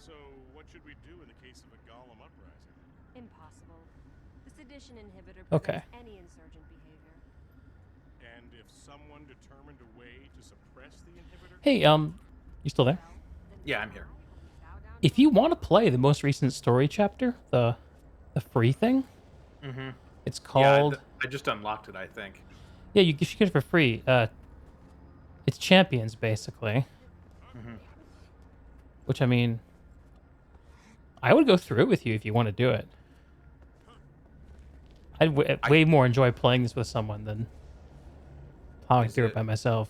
So, what should we do in the case of a golem uprising? Impossible. The sedition inhibitor Okay. prevents any insurgent behavior. And if someone determined a way to suppress the inhibitor? Hey, you still there? Yeah, I'm here. If you want to play the most recent story chapter, the free thing, it's called. I just unlocked it, I think. Yeah, you should get it for free. It's Champions basically. Which I mean, I would go through it with you if you want to do it. I'd way more enjoy playing this with someone than plowing through it by myself.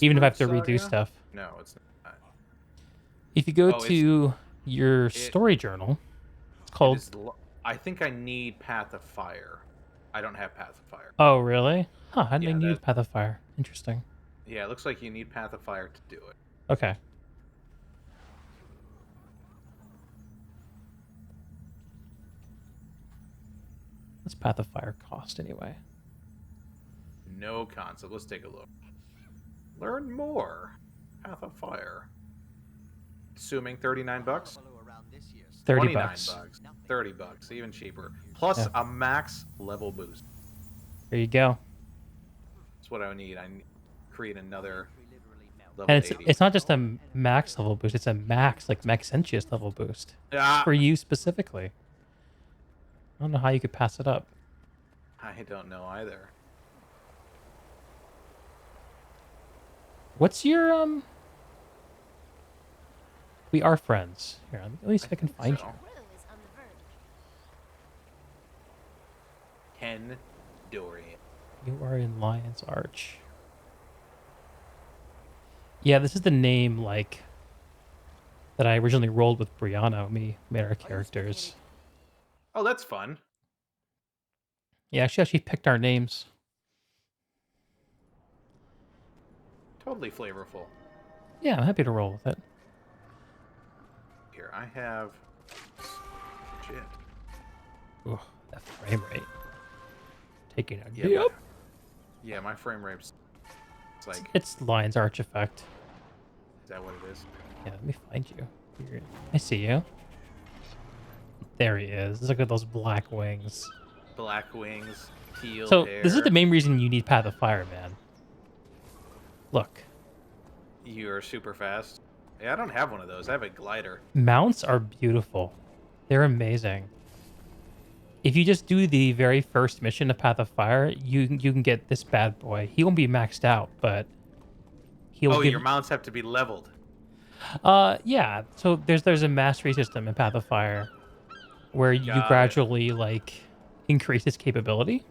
Even if I have to Iceberg redo Saga? stuff. No, it's not. If you go Oh, to your story journal, it's called. I think I need Path of Fire. I don't have Path of Fire. Oh, really? Huh, I didn't need Path of Fire. Interesting. Yeah, it looks like you need Path of Fire to do it. Okay. What's Path of Fire cost anyway? No concept. Let's take a look. Learn more. Path of Fire. Assuming $39. $30. 29 bucks. $30. Even cheaper. Plus Yeah. a max level boost. There you go. That's what I need. I need to create another level And 80. it's not just a max level boost, it's a max, like Maxentius level boost. Ah. For you specifically. I don't know how you could pass it up. I don't know either. What's your We are friends. Here, at least I can find you. Ken Dorian. You are in Lion's Arch. Yeah, this is the name like that I originally rolled with Brianna when we made our characters. Oh, that's fun. Yeah, she actually picked our names. Totally flavorful. Yeah, I'm happy to roll with it. Here, I have... Shit. Ooh, that frame rate. Taking a Yeah, dip. Yeah, my frame rate's... It's like... It's Lion's Arch effect. Is that what it is? Yeah, let me find you. I see you. There he is. Look at those black wings. Black wings, teal So, hair. this is the main reason you need Path of Fire, man. Look. You're super fast. Yeah, I don't have one of those. I have a glider. Mounts are beautiful. They're amazing. If you just do the very first mission of Path of Fire, you can get this bad boy. He won't be maxed out, but he'll give... your mounts have to be leveled. Yeah. So there's a mastery system in Path of Fire where you Got it. gradually like increase its capability.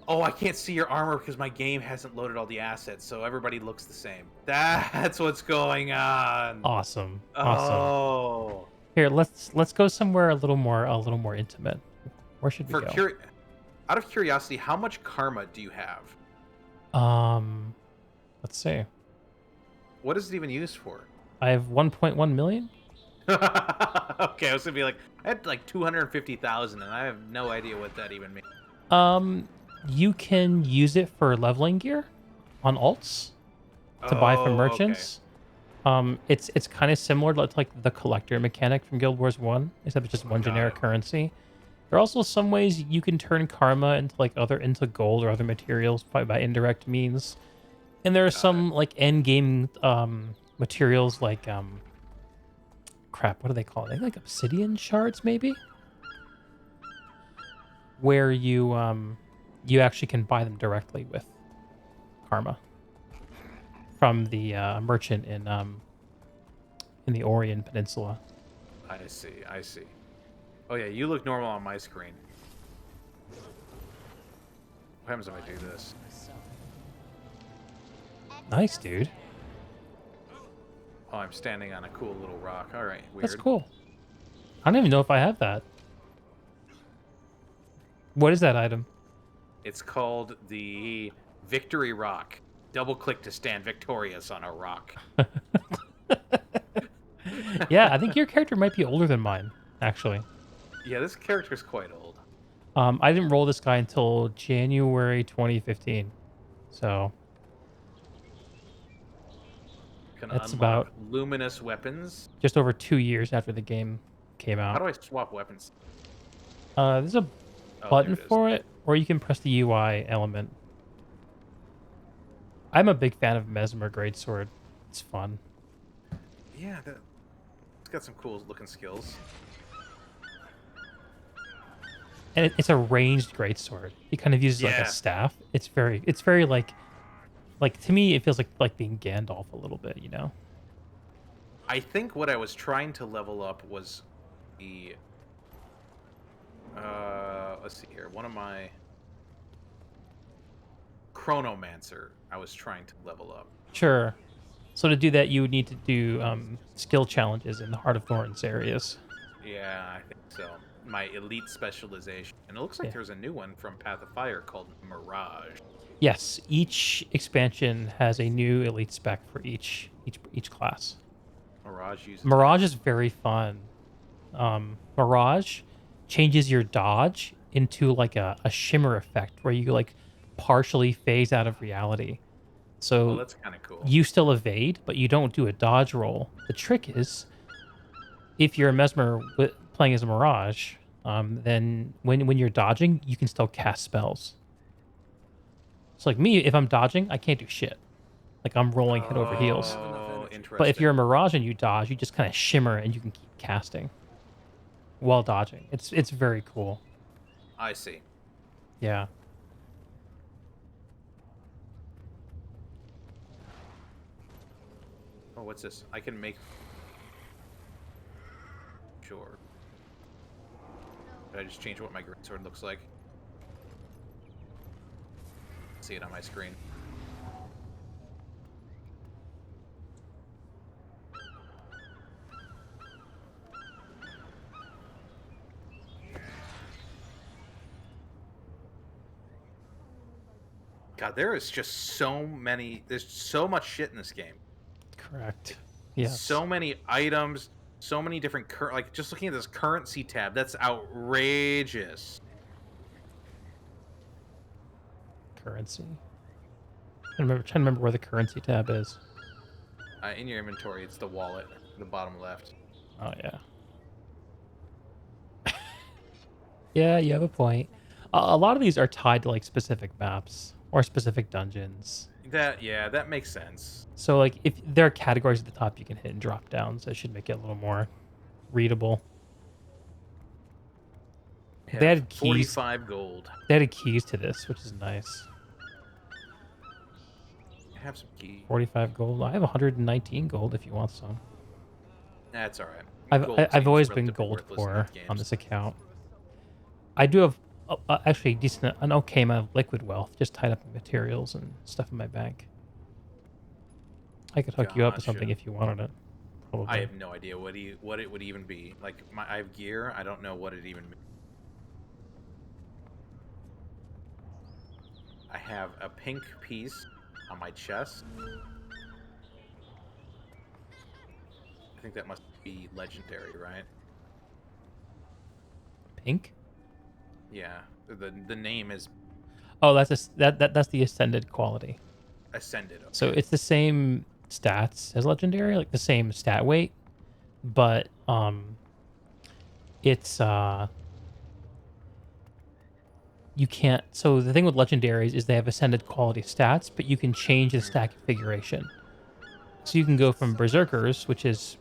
Oh, I can't see your armor because my game hasn't loaded all the assets, so everybody looks the same. That's what's going on. Awesome. Oh. Awesome. Here, let's go somewhere a little more intimate. Where should we go? Out of curiosity, how much karma do you have? Let's see. What is it even used for? I have 1.1 million. Okay, I was gonna be like, I had like 250,000, and I have no idea what that even means. You can use it for leveling gear on alts to buy from merchants. Okay. It's kind of similar to like the collector mechanic from Guild Wars 1, except it's just one generic currency. There are also some ways you can turn karma into gold or other materials by indirect means. And there are some like end game materials like crap, what do they call it? Like obsidian shards maybe? Where you actually can buy them directly with karma from the merchant in the Orion Peninsula. I see. Oh yeah, you look normal on my screen. What happens if I do this? Nice, dude. Oh, I'm standing on a cool little rock. All right, weird. That's cool. I don't even know if I have that. What is that item? It's called the Victory Rock. Double click to stand victorious on a rock. Yeah, I think your character might be older than mine, actually. Yeah, this character's quite old. I didn't roll this guy until January 2015. So Can That's unlock about luminous weapons. just over 2 years after the game came How out. do I swap weapons? There's a Oh, button there it is. for it, or you can press the UI element. I'm a big fan of Mesmer Greatsword. It's fun. Yeah, it's got some cool looking skills. And it's a ranged greatsword. He kind of uses like a Yeah. staff. It's very like to me it feels like being Gandalf a little bit, you know. I think what I was trying to level up was the let's see here. One of my Chronomancer I was trying to level up. Sure. So to do that, you would need to do skill challenges in the Heart of Thorns areas. Yeah, I think so. My elite specialization. And it looks like Yeah. there's a new one from Path of Fire called Mirage. Yes, each expansion has a new elite spec for each class. Mirage is very fun. Mirage changes your dodge into like a shimmer effect where you like partially phase out of reality. So that's kinda cool. You still evade, but you don't do a dodge roll. The trick is, if you're a Mesmer playing as a Mirage, then when you're dodging, you can still cast spells. So like me, if I'm dodging, I can't do shit. Like I'm rolling head over heels. Oh, interesting. But if you're a Mirage and you dodge, you just kind of shimmer and you can keep casting while dodging. It's very cool. I see. Yeah. Oh, what's this? I can make... Sure. Did I just change what my greatsword looks like? See it on my screen. God, there is just so many... There's so much shit in this game. Correct. Yes. So many items, so many different... Like, just looking at this currency tab, that's outrageous. Currency. I'm trying to remember where the currency tab is. In your inventory, it's the wallet, the bottom left. Oh, yeah. Yeah, you have a point. A lot of these are tied to, like, specific maps or specific dungeons. That makes sense. So, like, if there are categories at the top you can hit and drop down, so it should make it a little more readable. Yeah, They added keys. 45 gold. They added keys to this, which is nice. I have some keys. 45 gold. I have 119 gold if you want some. That's all right. I've always been gold poor on this account. I do have actually an okay amount of liquid wealth, just tied up in materials and stuff in my bank. I could hook you up with something if you wanted it. Probably. I have no idea what it would even be. Like, I have gear. I don't know what it even means. I have a pink piece on my chest. I think that must be legendary, right? Pink? Yeah. The name is Oh, that's the ascended quality. Ascended. Okay. So it's the same stats as legendary, like the same stat weight, but it's you can't. So the thing with legendaries is they have ascended quality stats, but you can change the stat configuration. So you can go from berserkers, which is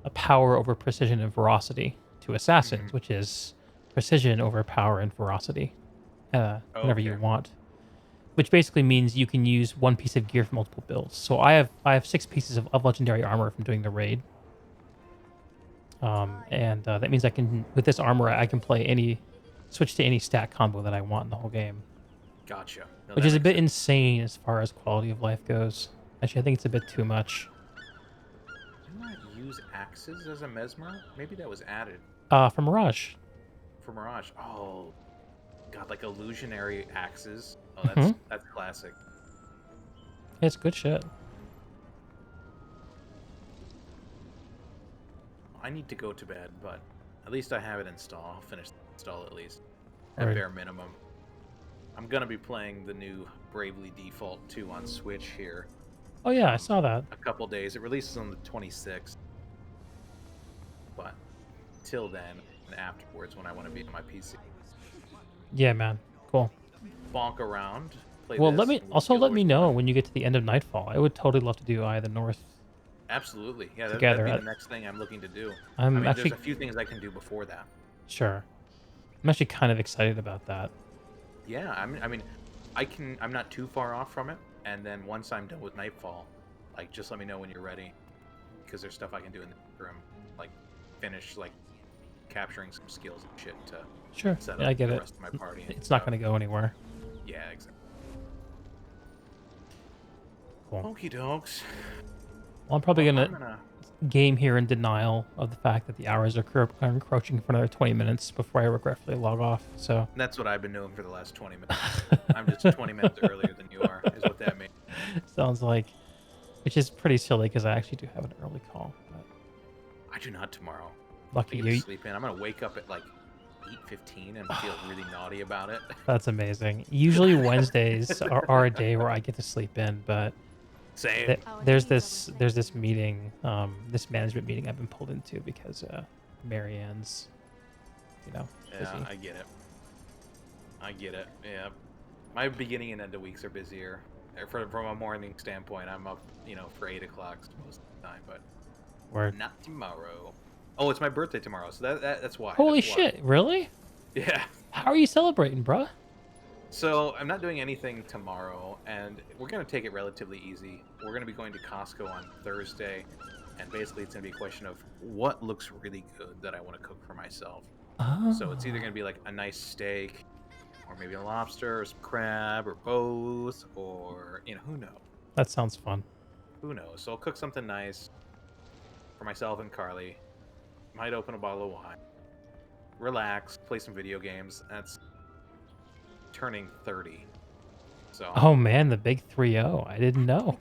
a power over precision and ferocity, to assassins, which is precision over power and ferocity, whenever you want. Which basically means you can use one piece of gear for multiple builds. So I have 6 pieces of legendary armor from doing the raid, and that means I can, with this armor, I can switch to any stat combo that I want in the whole game. Gotcha. No, Which is a bit insane as far as quality of life goes. Actually, I think it's a bit too much. Didn't I use axes as a mesmer? Maybe that was added. For Mirage. For Mirage. Oh, God, like illusionary axes. Oh, that's classic. It's good shit. I need to go to bed, but at least I have it installed. I'll finish the install at least. At Alright. bare minimum. I'm gonna be playing the new Bravely Default 2 on Switch here Oh yeah, I saw that. a couple days. It releases on the 26th. But till then and afterwards, when I want to be on my PC, Yeah, man. Cool. bonk around, play Well, this. let me and also Guild let Wars me 1. know when you get to the end of Nightfall. I would totally love to do Eye of the North. Absolutely, yeah. Together. That'd be the next thing I'm looking to do. I'm I mean, actually- there's a few things I can do before that. Sure. I'm actually kind of excited about that. Yeah, I mean, I'm not too far off from it. And then once I'm done with Nightfall, like, just let me know when you're ready, because there's stuff I can do in the room, like finish like capturing some skills and shit to Sure. set Yeah, up I get the it. rest of my party. It's not going to go anywhere. Yeah, exactly. Cool. Okie dokes. Well, I'm probably Well, going I'm to gonna- game here in denial of the fact that the hours are encroaching for another 20 minutes before I regretfully log off. So That's what I've been doing for the last 20 minutes. I'm just 20 minutes earlier than you are, is what that means. sounds like, which is pretty silly because I actually do have an early call. But I do not tomorrow. lucky I get to you. sleep in. I'm gonna wake up at like 8:15 and feel really naughty about it. That's amazing. Usually Wednesdays are a day where I get to sleep in, but Same. there's this meeting, this management meeting I've been pulled into because Marianne's, Yeah, busy. I get it. I get it. Yeah, my beginning and end of weeks are busier. From a morning standpoint, I'm up, for 8 o'clock most of the time, but Word. not tomorrow. Oh, it's my birthday tomorrow, so that's why. Holy that's why. shit! Really? Yeah. How are you celebrating, bruh? So I'm not doing anything tomorrow, and we're gonna take it relatively easy. We're gonna be going to Costco on Thursday, and basically it's gonna be a question of what looks really good that I want to cook for myself. So it's either gonna be like a nice steak, or maybe a lobster, or some crab, or both, or who knows? That sounds fun. Who knows? So I'll cook something nice for myself and Carly. Might open a bottle of wine, relax, play some video games. That's turning 30. So Oh man, the big 3-0. I didn't know.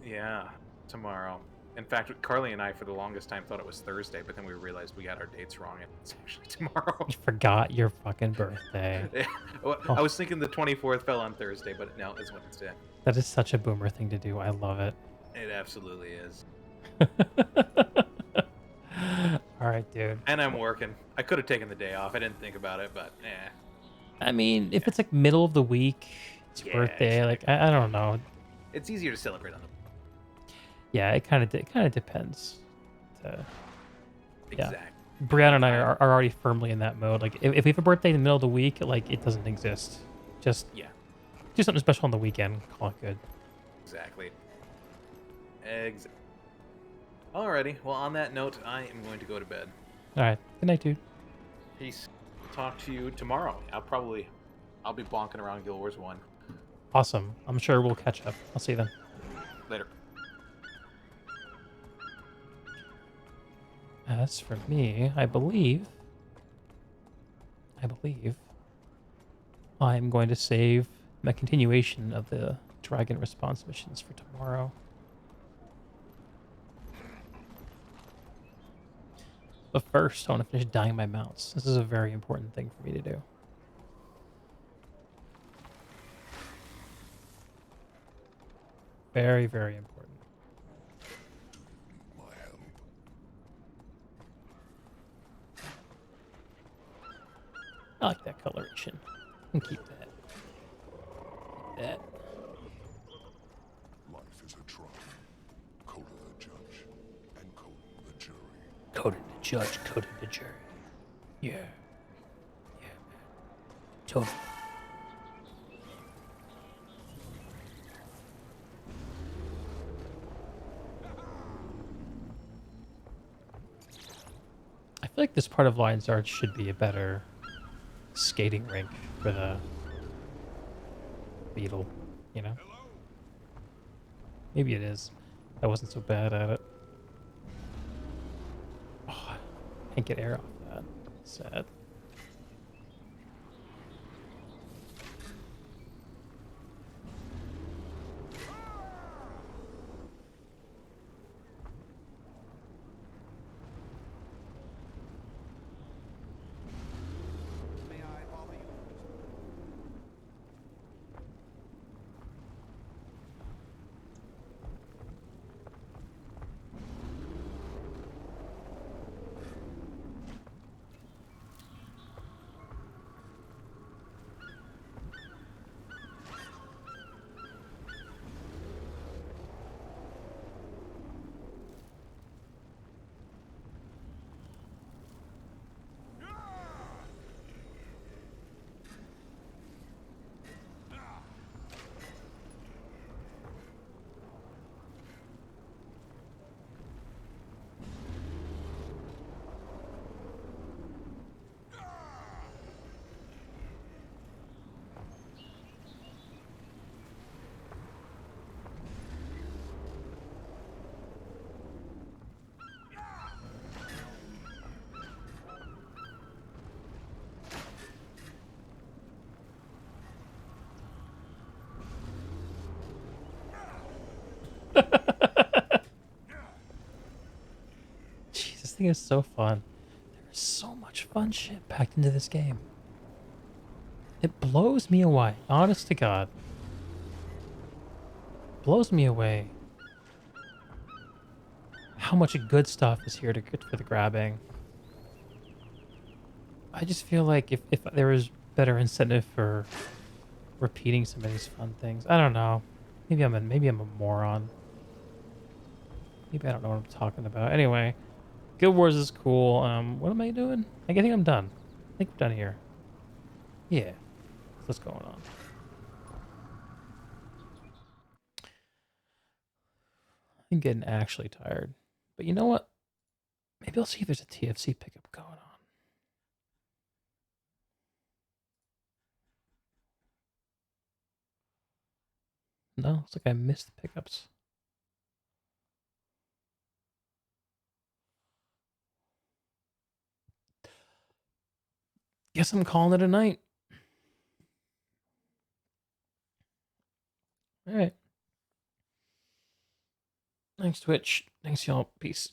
yeah, tomorrow. In fact, Carly and I for the longest time thought it was Thursday, but then we realized we got our dates wrong and it's actually tomorrow. You forgot your fucking birthday. Yeah. Well, I was thinking the 24th fell on Thursday, but no, it's Wednesday. That is such a boomer thing to do. I love it. It absolutely is. All right, dude. And I'm working. I could have taken the day off. I didn't think about it, but I mean, if it's like middle of the week, it's your birthday. Like I don't know. it's easier to celebrate on the. Yeah, it kind of depends. Yeah. Exactly. Brianna and I are already firmly in that mode. Like if we have a birthday in the middle of the week, like it doesn't exist. Just do something special on the weekend. Call it good. Exactly. Alrighty. Well, on that note, I am going to go to bed. All right. Good night, dude. Peace. Talk to you tomorrow. I'll be bonking around Guild Wars 1. Awesome. I'm sure we'll catch up. I'll see you then. Later. As for me, I believe I'm going to save my continuation of the dragon response missions for tomorrow. But first, I want to finish dyeing my mounts. This is a very important thing for me to do. Very, very important. I like that coloration. And keep that. Keep that. Life is a trial. Coda the judge and Coda the jury. Coded the judge, coded the jury. Yeah. Yeah, man. Totally. I feel like this part of Lion's Arch should be a better skating rink for the beetle, Maybe it is. I wasn't so bad at it. Oh, I can't get air off that. Sad. thing is so fun. There's so much fun shit packed into this game. It blows me away. Honest to God. Blows me away. How much good stuff is here for the grabbing. I just feel like if there was better incentive for repeating some of these fun things. I don't know. Maybe I'm a moron. Maybe I don't know what I'm talking about. Anyway, Guild Wars is cool. What am I doing? I think I'm done. I think we're done here. Yeah. What's going on? I'm getting actually tired. But you know what? Maybe I'll see if there's a TFC pickup going on. No, looks like I missed the pickups. Guess I'm calling it a night. All right. Thanks, Twitch. Thanks, y'all. Peace.